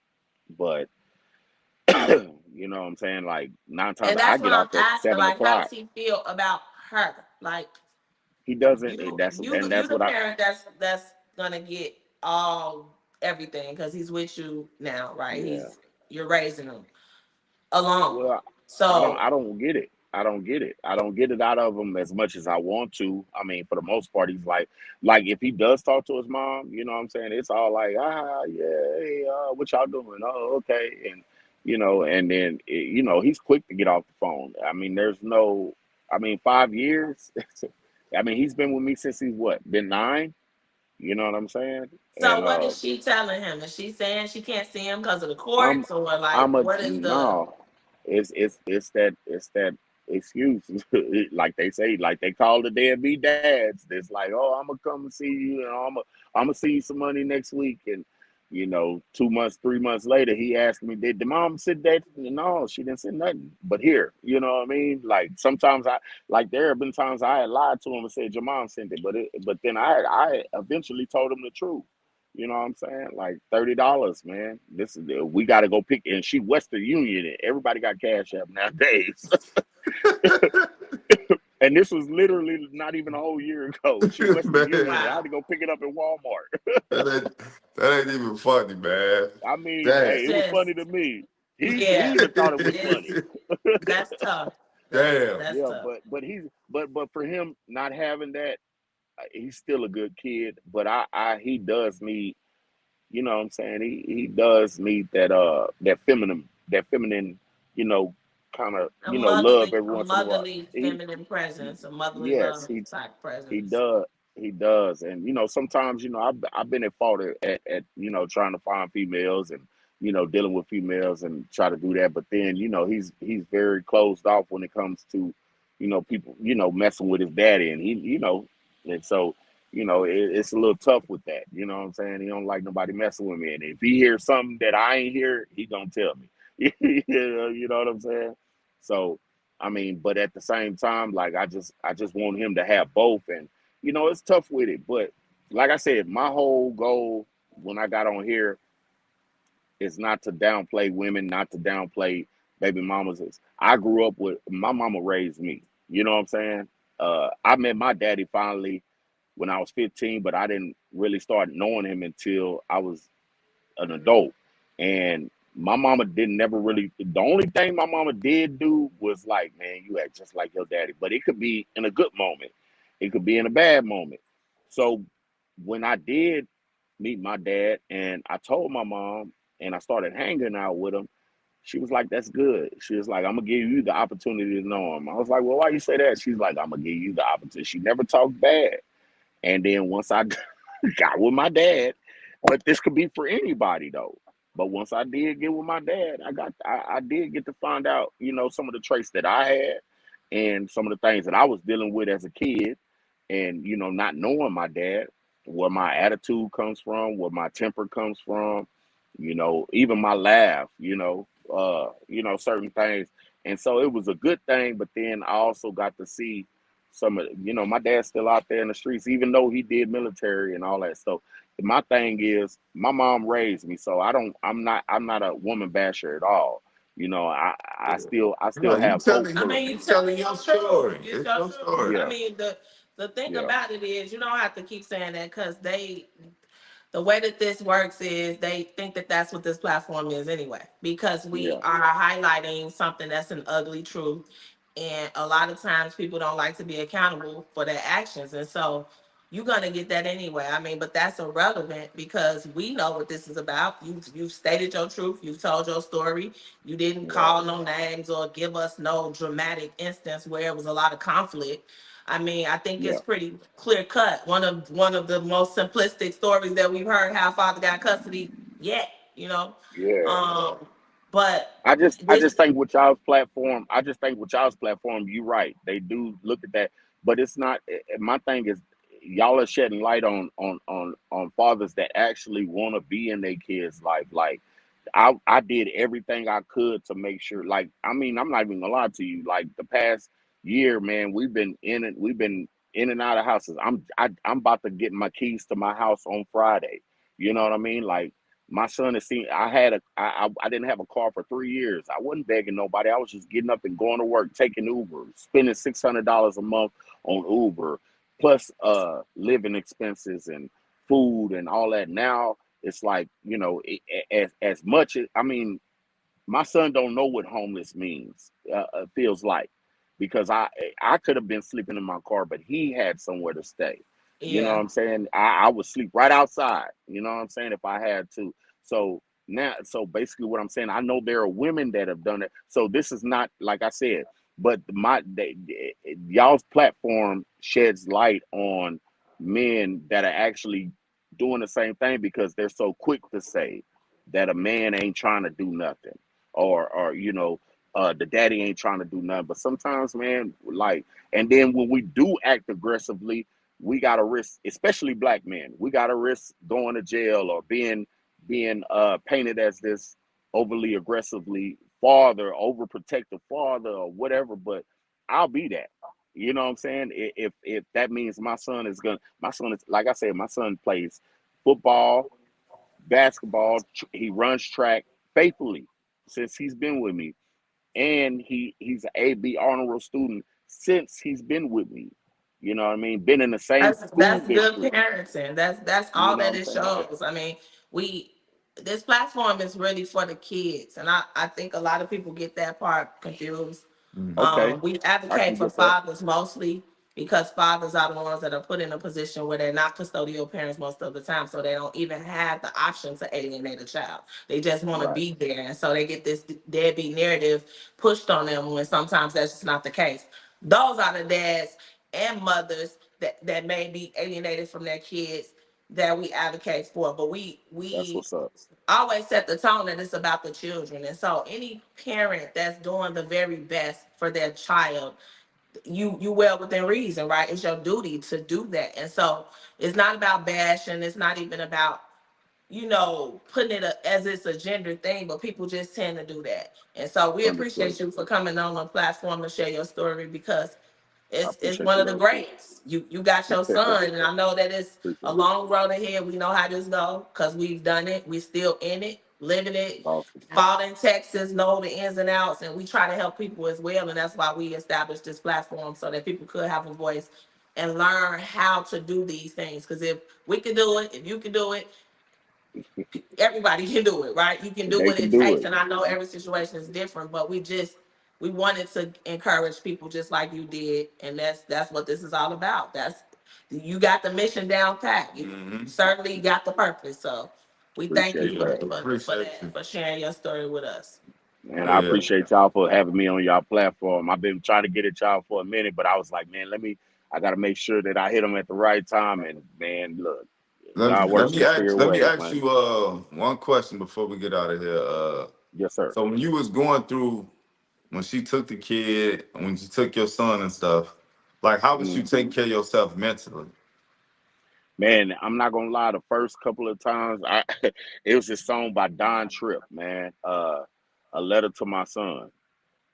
But you know what I'm saying? Like, nine times And I that's get what I'm off at asking. seven Like, how does o'clock. he feel about her? Like, He doesn't. you That's you and you that's the what I. parent that's gonna get all everything because he's with you now, right? Yeah. You're raising him alone. Well, I don't. So I don't get it. I don't get it. I don't get it out of him as much as I want to. I mean, for the most part, he's like if he does talk to his mom, you know what I'm saying? It's all like, yeah, hey, what y'all doing? Oh, okay, and then he's quick to get off the phone. I mean, there's no. I mean, 5 years. I mean, he's been with me since he's what? Been 9. You know what I'm saying? so And what is she telling him? Is she saying she can't see him because of the I'm courts, or like I'm a what is the no. It's that excuse, like they say, like they call the deadbeat dads. It's like, oh, I'm gonna come and see you, and I'm gonna see you some money next week, and 2 months, 3 months later, he asked me, did the mom send that? No, she didn't send nothing. But here, you know what I mean? Like sometimes like there have been times I had lied to him and said your mom sent it, but then I eventually told him the truth. You know what I'm saying? Like $30, man. This is we got to go pick. And she Western Union. Everybody got Cash App nowadays. And this was literally not even a whole year ago. She Western Union. Man, I had wow? to go pick it up in Walmart. that ain't that ain't even funny, man. I mean, Damn. hey, It's it was just funny to me. He yeah, even thought it was it's funny. that's tough. Damn. That's Yeah, tough. but for him not having that, he's still a good kid. But he does need. You know what I'm saying? He does need that feminine, you know, kind of, love every A once in a while. motherly feminine presence, a motherly Yes, love type he presence. does. He does. And sometimes, I've been at fault at trying to find females and dealing with females and try to do that. But then, he's very closed off when it comes to, people, messing with his daddy, and and so it's a little tough with that. You know what I'm saying? He don't like nobody messing with me. And if he hears something that I ain't hear, he gonna tell me. You know what I'm saying? So I mean, but at the same time, like I just want him to have both, and it's tough with it. But like I said, my whole goal when I got on here is not to downplay women, not to downplay baby mamas. I grew up with my mama raised me. You know what I'm saying? I met my daddy finally when I was 15, but I didn't really start knowing him until I was an adult. And my mama didn't never really. The only thing my mama did do was like, man, you act just like your daddy. But it could be in a good moment, it could be in a bad moment. So when I did meet my dad, and I told my mom, and I started hanging out with him, she was like, "That's good." She was like, "I'm gonna give you the opportunity to know him." I was like, "Well, why you say that?" She's like, "I'm gonna give you the opportunity." She never talked bad. And then once I got with my dad, But this could be for anybody though. But once I did get with my dad, I did get to find out, some of the traits that I had and some of the things that I was dealing with as a kid, and not knowing my dad, where my attitude comes from, where my temper comes from, even my laugh, certain things. And so it was a good thing, but then I also got to see some of, my dad's still out there in the streets, even though he did military and all that stuff. My thing is, my mom raised me, so I'm not a woman basher at all. I still No, you have hope telling I for. mean, you you telling telling your your truth. story. It's It's your your truth. story. I Yeah, mean, the thing yeah, about it is, you don't have to keep saying that because the way that this works is they think that that's what this platform is anyway, because we yeah, are highlighting something that's an ugly truth. And a lot of times people don't like to be accountable for their actions. And so you're going to get that anyway. I mean, but that's irrelevant because we know what this is about. You've stated your truth. You've told your story. You didn't right, call no names or give us no dramatic instance where it was a lot of conflict. I mean, I think yeah, it's pretty clear cut. One of the most simplistic stories that we've heard how father got custody yet, you know. yeah. Um, but I just this think with y'all's platform, you're right. They do look at that, but it's not. My thing is, y'all are shedding light on fathers that actually want to be in their kids' life. Like I did everything I could to make sure. Like, I mean, I'm not even gonna lie to you. Like the past year, man, we've been in and out of houses. I'm about to get my keys to my house on Friday. You know what I mean? Like my son has seen. I didn't have a car for 3 years. I wasn't begging nobody. I was just getting up and going to work, taking Uber, spending $600 a month on Uber, plus living expenses and food and all that. Now it's like, as much as, I mean, my son don't know what homeless means, feels like, because I could have been sleeping in my car, but he had somewhere to stay. You know what yeah. I'm saying? I would sleep right outside. You know what I'm saying? If I had to. So now, so basically, what I'm saying, I know there are women that have done it. So this is not, like I said, but y'all's platform sheds light on men that are actually doing the same thing because they're so quick to say that a man ain't trying to do nothing, or the daddy ain't trying to do nothing. But sometimes, man, like, and then when we do act aggressively, we gotta risk, especially black men, we gotta risk going to jail or being painted as this overly aggressively father, overprotective father, or whatever. But I'll be that. You know what I'm saying? If that means my son is, like I said, my son plays football, basketball. He runs track faithfully since he's been with me, and he's an AB honor roll student since he's been with me. You know what I mean? Been in the same school That's good district. parenting. That's You all know what that I'm it saying? shows. I mean, we this platform is really for the kids, and I think a lot of people get that part confused. Okay, We I advocate can for get that. fathers mostly because fathers are the ones that are put in a position where they're not custodial parents most of the time, so they don't even have the option to alienate a child. They just want to Right. be there, and so they get this deadbeat narrative pushed on them when sometimes that's just not the case. Those are the dads and mothers that may be alienated from their kids that we advocate for. But That's we what's up. always set the tone that it's about the children. And so any parent that's doing the very best for their child, you well within reason, right? It's your duty to do that. And so it's not about bashing, it's not even about putting it as it's a gender thing, but people just tend to do that. And so we Understood. appreciate you for coming on the platform to share your story because I it's appreciate one you of the love too. greats. You got your son, and I know that it's a Appreciate it. long road ahead. We know how this go because we've done it. We still in it, living it. Awesome. Fought in Texas, know the ins and outs, and we try to help people as well. And that's why we established this platform so that people could have a voice and learn how to do these things. Because if we can do it, if you can do it, everybody can do it, right? You can do They what can it do takes. it. And I know every situation is different, but we wanted to encourage people just like you did. And that's what this is all about. That's you got the mission down pat. You Mm-hmm. certainly got the purpose. So we thank you Appreciate for that. Appreciate that, you. for sharing your story with us. And I Yeah. appreciate y'all for having me on y'all platform. I've been trying to get at y'all for a minute, but I was like, man, I got to make sure that I hit them at the right time. And man, look, God works in mysterious let me ways, ask man. you one question before we get out of here. Yes, sir. So when you was going through when she took the kid, when she took your son and stuff, like how was you Mm. taking care of yourself mentally? Man, I'm not gonna lie. The first couple of times, it was this song by Don Tripp, man. A letter to my son.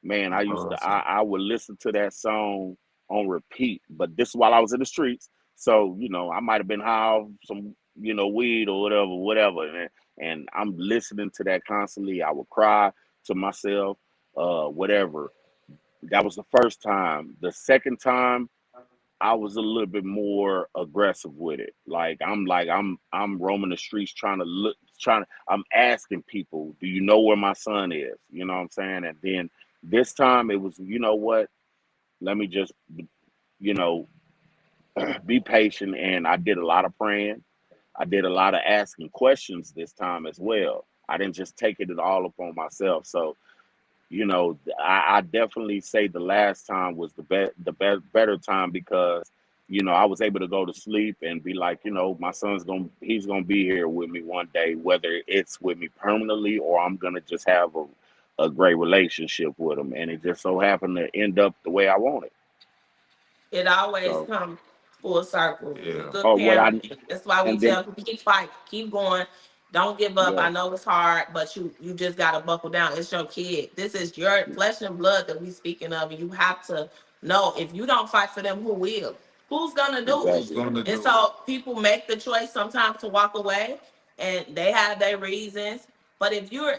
Man, I would listen to that song on repeat. But this is while I was in the streets, so I might have been high off some weed or whatever, and I'm listening to that constantly. I would cry to myself, whatever. That was the first time. The second time, I was a little bit more aggressive with it. I'm roaming the streets trying to I'm asking people, do you know where my son is? You know what I'm saying? And then this time it was, you know what? Let me just, you know, be patient. And I did a lot of praying. I did a lot of asking questions this time as well. I didn't just take it all upon myself. So I definitely say the last time was better time because I was able to go to sleep and be like, my he's gonna be here with me one day, whether it's with me permanently or I'm gonna just have a great relationship with him, and it just so happened to end up the way I wanted. It always So, comes full circle. You Yeah. good oh, what I parent. That's why we and then tell people keep fighting, keep going. Don't give up. yeah, I know it's hard, but you just gotta buckle down. It's your kid. This is your flesh and blood that we speaking of, and you have to know if you don't fight for them, who will? Who's gonna do it? Who's exactly, gonna And do it? so people make the choice sometimes to walk away, and they have their reasons. But if you're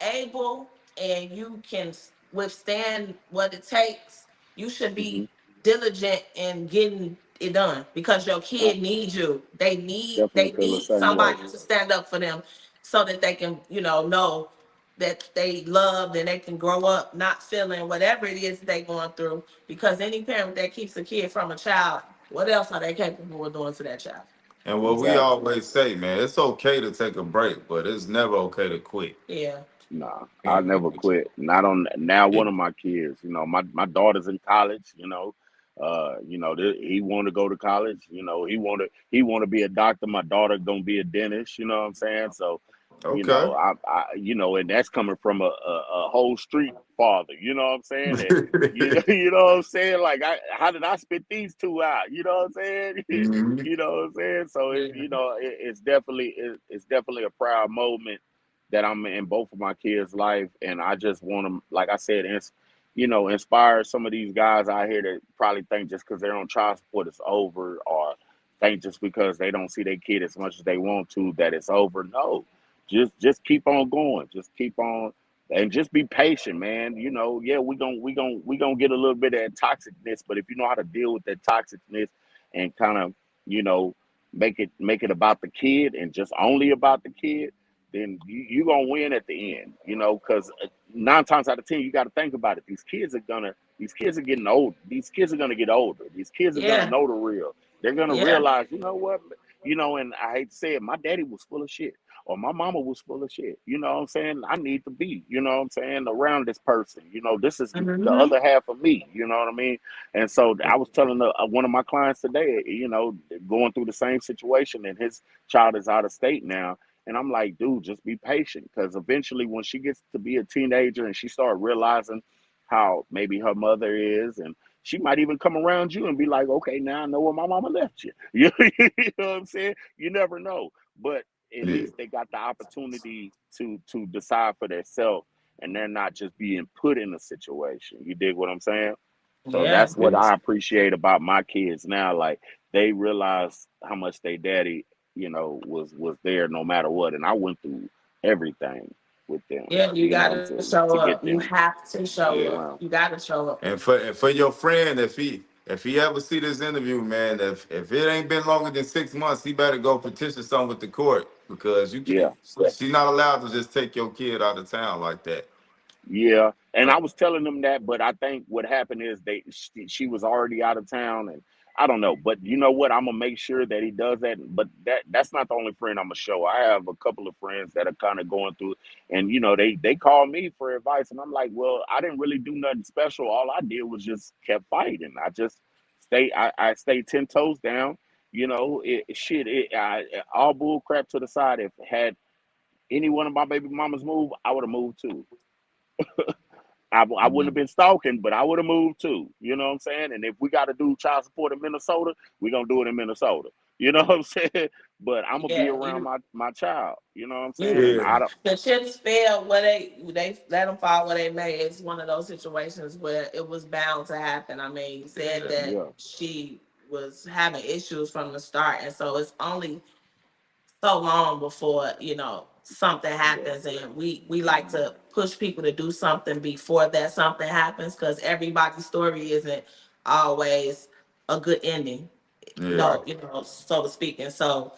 able and you can withstand what it takes, you should hmm be diligent in getting it done because your I kid needs you. They definitely feel the need same way. somebody to stand up for them so that they can, know that they loved and they can grow up not feeling whatever it is they going through. Because any parent that keeps a kid from a child, what else are they capable of doing to that child? And what we Exactly. always say, man, it's okay to take a break, but it's never okay to quit. Yeah. Nah, I Can't never quit. quit. Not on now. One of my kids, my daughter's in college. He want to go to college. He want to be a doctor. My daughter gonna be a dentist. You know what I'm saying? So, Okay. and that's coming from a whole street father. You know what I'm saying? And you know what I'm saying? Like, how did I spit these two out? You know what I'm saying? Mhm. You know what I'm saying? So Yeah. it's definitely a proud moment that I'm in both of my kids' life, and I just want to, like I said, inspire some of these guys out here that probably think just because they're on child support it's over, or think just because they don't see their kid as much as they want to that it's over. No, just keep on going, just keep on, and just be patient, man. Yeah, we gonna get a little bit of that toxicness, but if you know how to deal with that toxicness and kind of you know make it about the kid and just only about the kid, then you gonna win at the end, because 9 times out of 10 you got to think about it. These kids are getting old. These kids are gonna get older. These kids are gonna Yeah. know the real. They're gonna Yeah. realize, you know what, and I hate to say it, my daddy was full of shit, or my mama was full of shit. You know what I'm saying? I need to be, what I'm saying, around this person. This is the Mm-hmm. other half of me. You know what I mean? And so I was telling one of my clients today, going through the same situation, and his child is out of state now, and I'm like, dude, just be patient, because eventually, when she gets to be a teenager and she start realizing how maybe her mother is, and she might even come around you and be like, okay, now I know where my mama left you. You know what I'm saying? You never know, but at Yeah. least they got the opportunity to decide for themselves, and they're not just being put in a situation. You dig what I'm saying? So Yeah. that's what I appreciate about my kids now. Like, they realize how much their daddy, was there no matter what. And I went through everything with them, Yeah. You gotta show to up. get You them have to to show be Yeah. up. around. You gotta show up. And for your friend, if he ever see this interview, man, if it ain't been longer than 6 months, he better go petition something with the court because you Yeah. can't. She's not allowed to just take your kid out of town like that. Yeah, and I was telling them that, but I think what happened is she was already out of town, and I don't know. But you know what? I'm gonna make sure that he does that. But that's not the only friend I'm gonna show. I have a couple of friends that are kind of going through, and they call me for advice, and I'm like, well, I didn't really do nothing special. All I did was just kept fighting. I just I stayed 10 toes down, All bull crap to the side. If had any one of my baby mamas moved, I would have moved too. I wouldn't have Mhm. been stalking, but I would have moved too. You know what I'm saying? And if we got to do child support in Minnesota, we're going to do it in Minnesota. You know what I'm saying? But I'm going to be Yeah, around my child. You know what I'm saying? you And Yeah, I don't, the chips fell where they let them fall where they may. It's one of those situations where it was bound to happen. I mean, you said yeah, that yeah, she was having issues from the start, and so it's only so long before something yeah. happens, and we like to push people to do something before that something happens, because everybody's story isn't always a good ending, yeah. no, so to speak. And so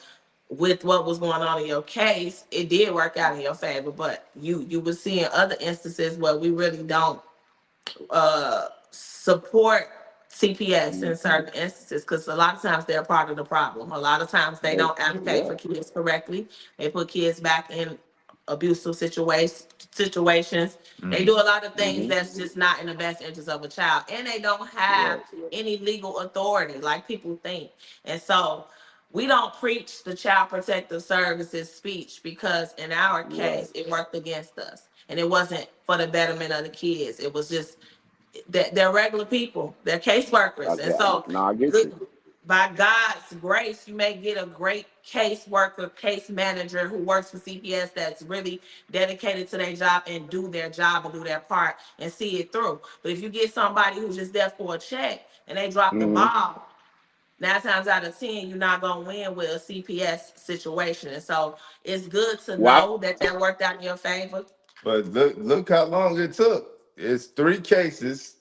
with what was going on in your case, it did work out in your favor, but you were seeing other instances where we really don't support CPS in Mm, certain instances, because a lot of times they're part of the problem. A lot of times they they, don't advocate yeah. for kids correctly. They put kids back in abusive situations. They Mm. do a lot of things Mm-hmm. that's just not in the best interest of a child, and they don't have Right. any legal authority like people think. And so we don't preach the child protective services speech, because in our Right. case it worked against us, and it wasn't for the betterment of the kids. It was just that they're regular people, they're caseworkers. And so No, I get good, you. by God's grace, you may get a great caseworker, case manager who works for CPS that's really dedicated to their job and do their job and do their part and see it through. But if you get somebody who's just there for a check and they drop the Mm-hmm. ball, 9 times out of 10, you're not gonna win with a CPS situation. And so it's good to Well, know that that worked out in your favor. But look how long it took. It's 3 cases.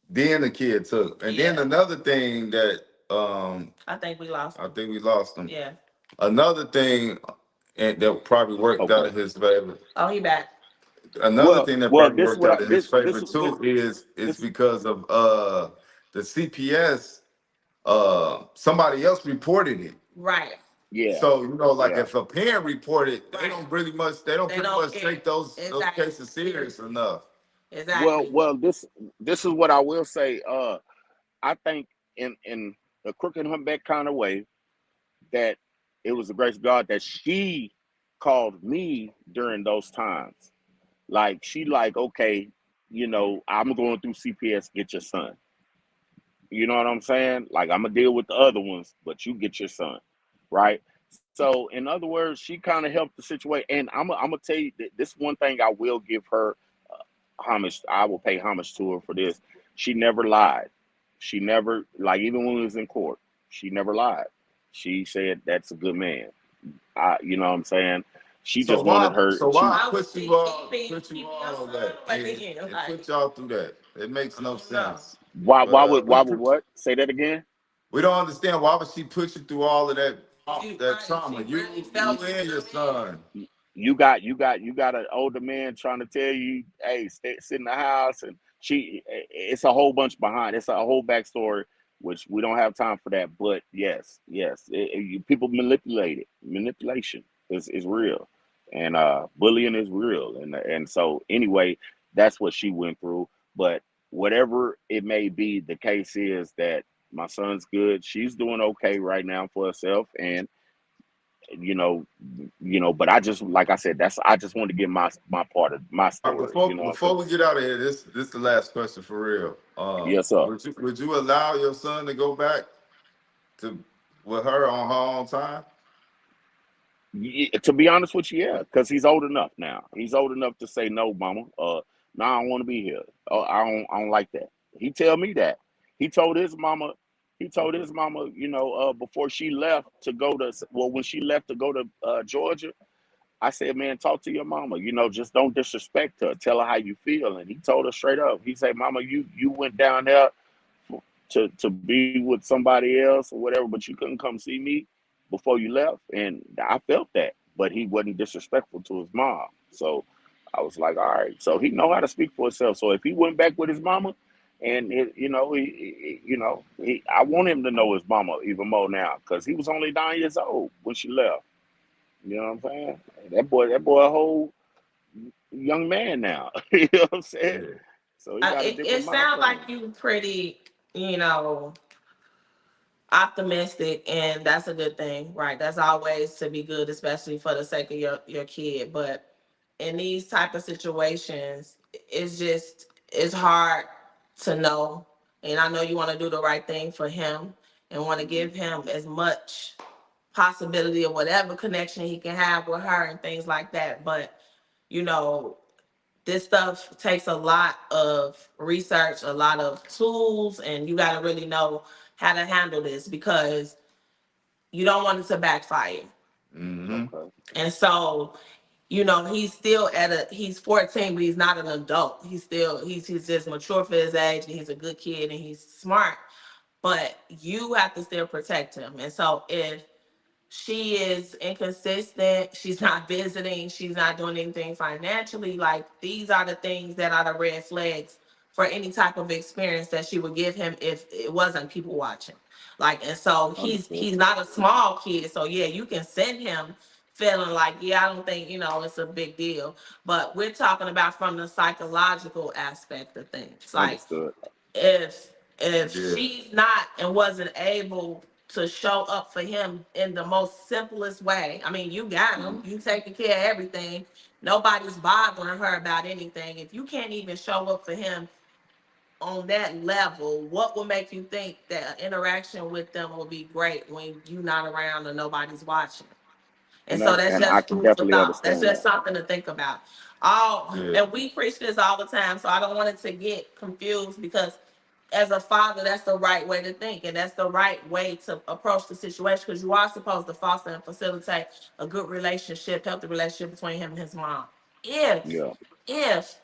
Then the kid took, and then Yeah, another thing that I think we lost I them. think we lost him. Yeah. Another thing, and that probably worked out okay. in his favor. Oh, he back. Another thing that probably This worked what I, out in his favor this too is this. because of the CPS. Somebody else reported it. Right. Yeah, So like yeah. if a parent reported, they Right. don't really much. They don't They pretty don't much care. take those Exactly. cases serious Seriously. enough. Exactly. This is what I will say. I think in a crooked humpback kind of way that it was the grace of God that she called me during those times. Like she like, okay, I'm going through CPS, get your son. You know what I'm saying? Like I'm gonna deal with the other ones, but you get your son, right? So in other words, she kind of helped the situation. And I'm gonna tell you that this one thing I will give her homage. I will pay homage to her for this. She never lied. She never, like, even when we was in court, she never lied. She said that's a good man. You know what I'm saying? She So just wanted why her. so why She Why was put you she all keeping put you keeping your all on son that away again? and Like, put y'all through that? It makes I no don't know. sense. why But why would why what would what? Say that again. we don't understand why would she put you through all of that trauma? She really You felt you and your coming in. son. You got an older man trying to tell you, hey, sit in the house, and it's a whole bunch behind. It's a whole backstory, which we don't have time for that. But yes, people manipulate it. Manipulation is real, and bullying is real, and so anyway, that's what she went through. But whatever it may be, the case is that my son's good. She's doing okay right now for herself, and you know, but I just, like I said, I just wanted to get my part of my All right, story. You know what I'm before saying? we get out of here, this is the last question for real. Yes, sir. Would you allow your son to go back to with her on her own time? To be honest with you, yeah, because he's old enough now. He's old enough to say no, mama. No, I don't want to be here. I don't like that. He tell me that. He told his mama. He told his mama, before she left to go to, well, when she left to go to Georgia, I said, man, talk to your mama. Just don't disrespect her. Tell her how you feel. And he told her straight up. He said, mama, you went down there to be with somebody else or whatever, but you couldn't come see me before you left. And I felt that. But he wasn't disrespectful to his mom. So I was like, all right. So he know how to speak for himself. So if he went back with his mama, and I want him to know his mama even more now because he was only 9 years old when she left. You know what I'm saying? That boy, a whole young man now. You know what I'm saying? Yeah. So he got a It different mind sounds like frame. you pretty, you know, optimistic, and that's a good thing, right? That's always to be good, especially for the sake of your kid. But in these type of situations, it's hard to know. And I know you want to do the right thing for him and want to give him as much possibility of whatever connection he can have with her and things like that. But you know, this stuff takes a lot of research, a lot of tools, and you got to really know how to handle this because you don't want it to backfire. Mm-hmm. Okay. And so, he's still he's 14, but he's not an adult. He's just mature for his age, and he's a good kid and he's smart. But you have to still protect him. And so if she is inconsistent, she's not visiting, she's not doing anything financially, like these are the things that are the red flags for any type of experience that she would give him if it wasn't people watching. Like, and so Understood. he's not a small kid, so yeah, you can send him feeling like, yeah, I don't think it's a big deal. But we're talking about from the psychological aspect of things. Like, Understood. if Yeah. she's not and wasn't able to show up for him in the most simplest way, I mean, you got him, Mhm. you taking care of everything, nobody's bothering her about anything. If you can't even show up for him on that level, what will make you think that interaction with them will be great when you not around or nobody's watching? And so that's And I just can food for definitely thought. That's understand just that. something to think about. All Yeah. and we preach this all the time, so I don't want it to get confused because as a father, that's the right way to think, and that's the right way to approach the situation because you are supposed to foster and facilitate a good relationship, healthy relationship between him and his mom. If Yeah. if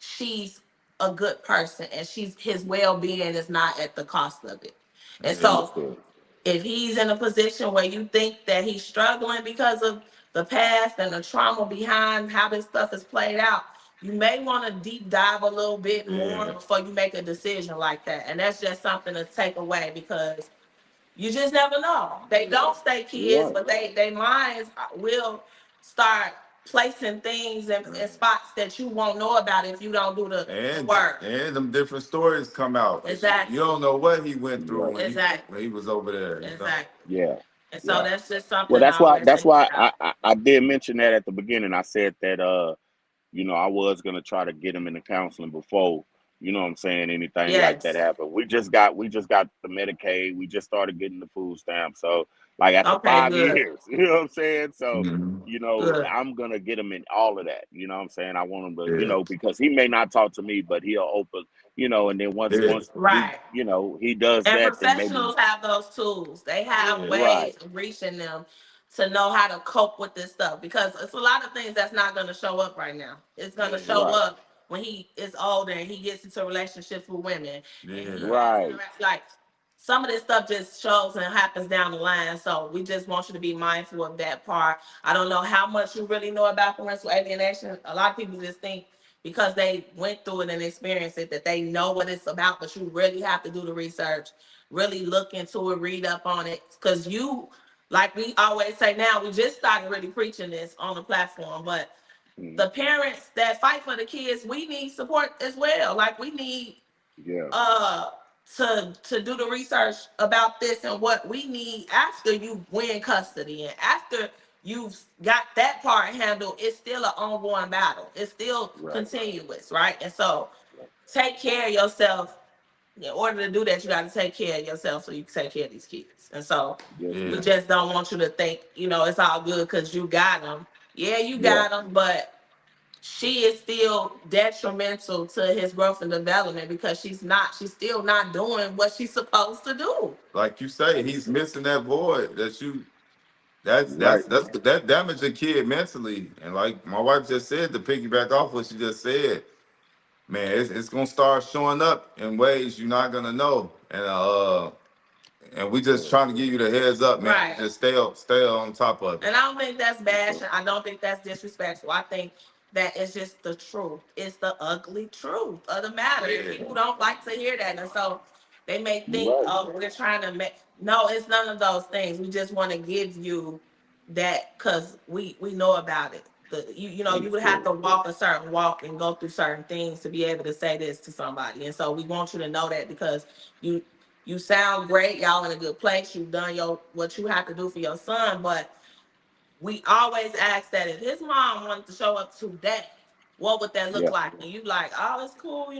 she's a good person and she's his well being is not at the cost of it. And Yeah. so Understood. if he's in a position where you think that he's struggling because of the past and the trauma behind how this stuff is played out, you may want to deep dive a little bit more Yeah. before you make a decision like that. And that's just something to take away because you just never know. They don't stay You're kids, right. but they minds will start placing things in spots that you won't know about if you don't do the And work. and them different stories come out. You Exactly. don't know what he went You're through right. Exactly. when he was over there. Exactly. Yeah. And so Yeah. that's just Well, something I that's why. always That's think why about. I did mention that at the beginning. I said that I was gonna try to get him into counseling before, what I'm saying, anything like that Yes. happened. We just got the Medicaid. We just started getting the food stamp. So like after Okay, five good. years, you know what I'm saying? So, Mm-hmm. Good. I'm gonna get him in all of that. You know what I'm saying? I want him to, Yeah. because he may not talk to me, but he'll open, and then Yeah. once we, Right. he does And that, then maybe professionals have those tools. They have Yeah. right, ways of reaching them to know how to cope with this stuff because it's a lot of things that's not going to show up right now. It's going to Yeah. show right, up when he is older and he gets into relationships with women and he Yeah. has right, interactions. Like some of this stuff just shows and happens down the line. So we just want you to be mindful of that part. I don't know how much you really know about parental alienation. A lot of people just think because they went through it and experienced it that they know what it's about, but you really have to do the research, really look into it, read up on it. Because like we always say now, we just started really preaching this on the platform, but mm, the parents that fight for the kids, we need support as well. Like we need yeah, uh to do the research about this and what we need after you win custody and after you've got that part handled. It's still an ongoing battle. It's still right, continuous, right? And so right. take care of yourself. In order to do that, you got to take care of yourself so you can take care of these kids. And so Yes, we Yeah. ma'am. just don't want you to think, it's all good because you got them. Yeah, you Yeah, got them, but she is still detrimental to his growth and development because she's still not doing what she's supposed to do. Like you say, he's missing that void that you. right. That damaged a kid mentally. And like my wife just said, to piggyback off what she just said, man, it's gonna start showing up in ways you're not gonna know. And we just Yeah, trying to give you the heads up, man. Right. Just stay on top of it. And I don't think that's okay. bashing. I don't think that's disrespectful. I think that it's just the truth. It's the ugly truth of the matter. And Yeah. people don't like to hear that. And so they may You're think, right. oh, we're trying to make. No, it's none of those things. We just want to give you that because we know about it. You would have Understood. to walk a certain walk and go through certain things to be able to say this to somebody. And so we want you to know that because you You sound great. Y'all in a good place. You've done your what you have to do for your son. But we always ask that if his mom wanted to show up today, what would that look Yeah, like? And you like, oh, it's cool,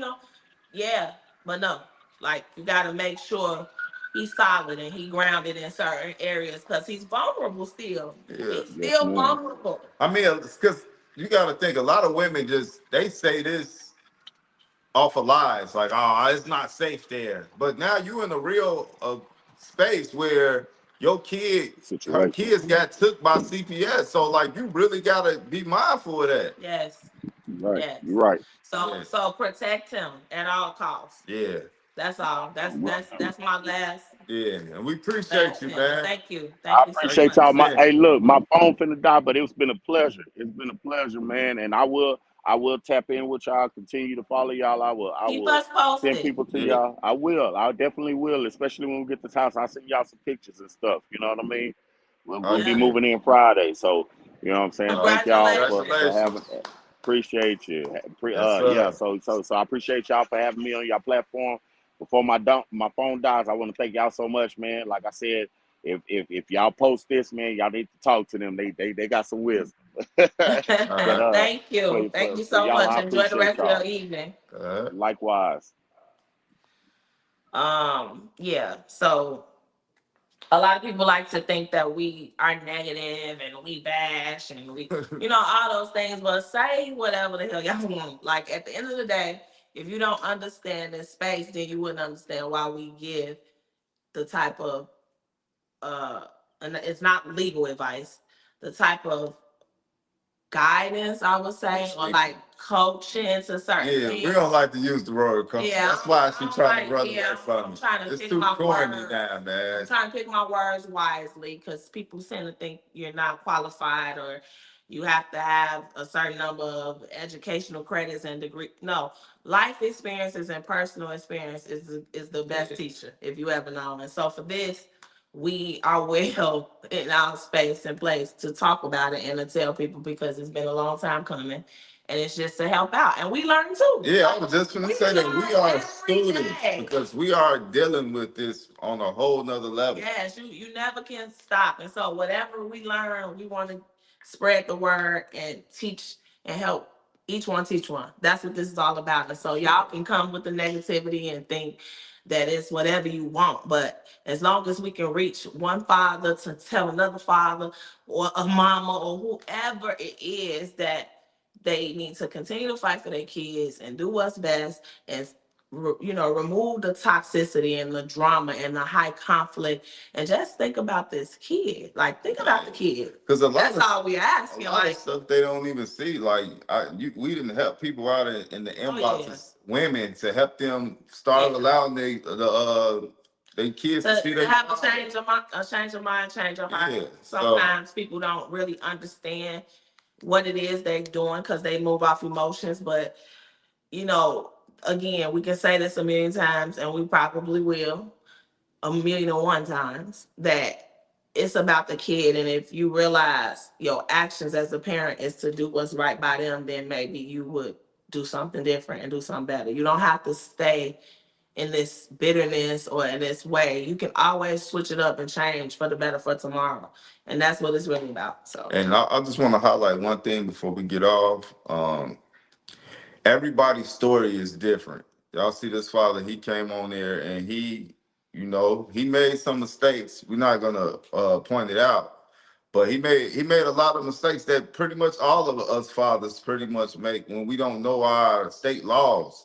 Yeah, but no. Like you got to make sure he's solid and he grounded in certain areas because he's vulnerable still. Yeah. He's yes, still ma'am. vulnerable. I mean, because you got to think a lot of women just they say this off of lies, like, oh, it's not safe there. But now you in a real space where your her Situation. kids got took by CPS. So like, you really gotta be mindful of that. Yes, You're right. yes. You're right. So Yeah. so protect him at all costs. Yeah. That's all. That's my Yeah. And we appreciate last you, thing. man. Thank you. I Thank you so Thank you appreciate much. for y'all. saying. Hey, look, my phone finna die, but it's been a pleasure. It's been a pleasure, man. And I will tap in with y'all. Continue to follow y'all. I Keep will us send posted. people to Yeah. y'all. I will. I definitely will. Especially when we get this house, I'll send y'all some pictures and stuff. You know what I mean? Oh We'll be Yeah. yeah. moving in Friday, so you know what I'm saying. Thank y'all for Congratulations. having. Congratulations. Appreciate you. Yes, Yeah. sir. So I appreciate y'all for having me on your platform. Before my phone dies, I want to thank y'all so much, man. Like I said, if y'all post this, man, y'all need to talk to them. They got some wisdom. but Uh-huh. Thank you. Thank you for so y'all, much. I Enjoy the appreciate rest of your y'all. evening. Uh-huh. Likewise. Yeah. So a lot of people like to think that we are negative and we bash and all those things, but say whatever the hell y'all want. Like at the end of the day, if you don't understand this space, then you wouldn't understand why we give the type of and it's not legal advice, the type of guidance, I would say, or like coaching to certain Yeah, we things. don't like to use the word coach. Yeah, That's why she I don't trying to like. run away Yeah, from I'm it. trying to It's pick too my corny words. now, I'm man. trying to pick my words wisely because people tend to think you're not qualified or you have to have a certain number of educational credits and degree. No, life experiences and personal experience is the best teacher if you ever know. And so for this, we are well in our space and place to talk about it and to tell people because it's been a long time coming and it's just to help out. And we learn too. Yeah, I was just gonna We say that learn we are every students day. because we are dealing with this on a whole nother level. Yes, you never can stop. And so whatever we learn, we want to spread the word and teach and help each one teach one. That's what this is all about. And so y'all can come with the negativity and think that it's whatever you want. But as long as we can reach one father to tell another father or a mama or whoever it is that they need to continue to fight for their kids and do what's best and remove the toxicity and the drama and the high conflict and just think about this kid. Like think about the kid. Because That's all we ask. a lot of stuff they don't even see. Like we didn't help people out in the inboxes, women to help them start allowing they kids to see to their have a change of mind, change of heart. yeah. Sometimes people don't really understand what it is they're doing because they move off emotions. But you know, again, we can say this a million times, and we probably will a million and one times that it's about the kid. And if you realize your actions as a parent is to do what's right by them, then maybe you would do something different and do something better. You don't have to stay in this bitterness or in this way. You can always switch it up and change for the better for tomorrow. And that's what it's really about. So And I just want to highlight one thing before we get off. Everybody's story is different. Y'all see this father, he came on there and he made some mistakes. We're not gonna point it out, but he made a lot of mistakes that pretty much all of us fathers pretty much make when we don't know our state laws.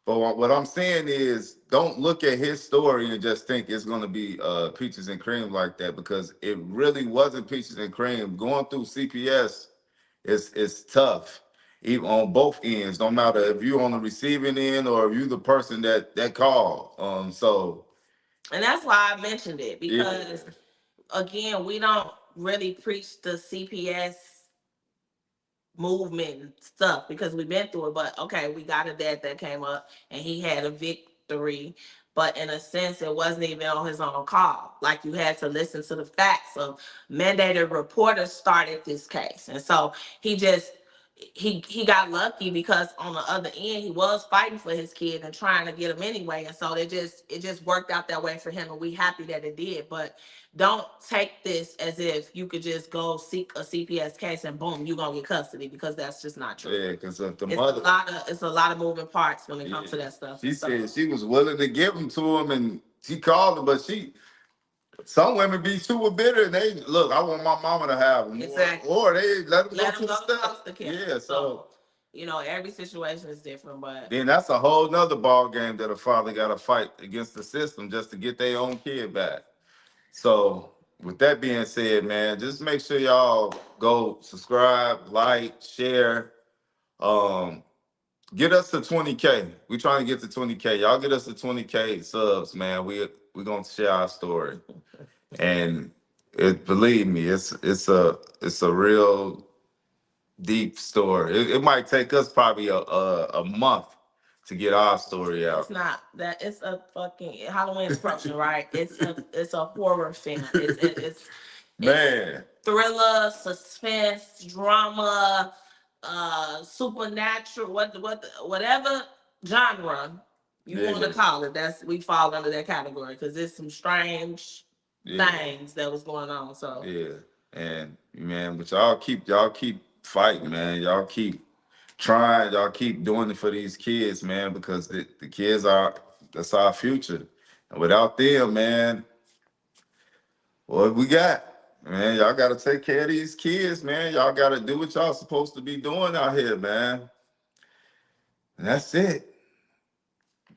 But what I'm saying is, don't look at his story and just think it's gonna be peaches and cream like that because it really wasn't peaches and cream. Going through CPS is tough, even on both ends. No matter if you're on the receiving end or if you're the person that called. and that's why I mentioned it Yeah. because again, we don't really preach the CPS movement and stuff because we've been through it. But okay, we got a dad that came up and he had a victory, but in a sense, it wasn't even on his own call. Like you had to listen to the facts of mandated reporters started this case, and so he just he got lucky because on the other end he was fighting for his kid and trying to get him anyway, and so it just worked out that way for him, and we happy that it did. But don't take this as if you could just go seek a CPS case and boom, you gonna get custody, because that's just not true. Yeah, because the It's mother, it's a lot of moving parts when it comes to that stuff. she said she was willing to give him to him, and she called him, but some women be super bitter. And they look, I want my mama to have him, Exactly. or they let him go Let to him the go to step. foster care. Yeah, so you know, every situation is different, but then that's a whole nother ball game that a father got to fight against the system just to get their own kid back. So with that being said, man, just make sure y'all go subscribe, like, share. Get us to 20K. We trying to get to 20K. Y'all get us to 20K subs, man. We gonna share our story. And believe me, it's a real deep story. It might take us probably a month to get our story it's out. not that. It's a fucking Halloween is approaching, right? It's a horror film. It's Man, thriller, suspense, drama, supernatural, whatever genre you want to yeah, call it. That's we fall under that category because there's some strange yeah, things that was going on. So yeah. And man, but y'all keep fighting, man. Y'all keep trying, y'all keep doing it for these kids, man, because the kids that's our future. And without them, man, what we got? Man, y'all gotta take care of these kids, man. Y'all gotta do what y'all supposed to be doing out here, man. And that's it.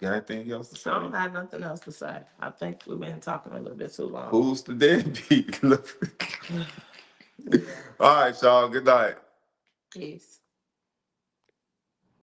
Got anything else to say? I don't have nothing else to say. I think we've been talking a little bit too long. Who's the deadbeat? All right, y'all. Good night. Peace.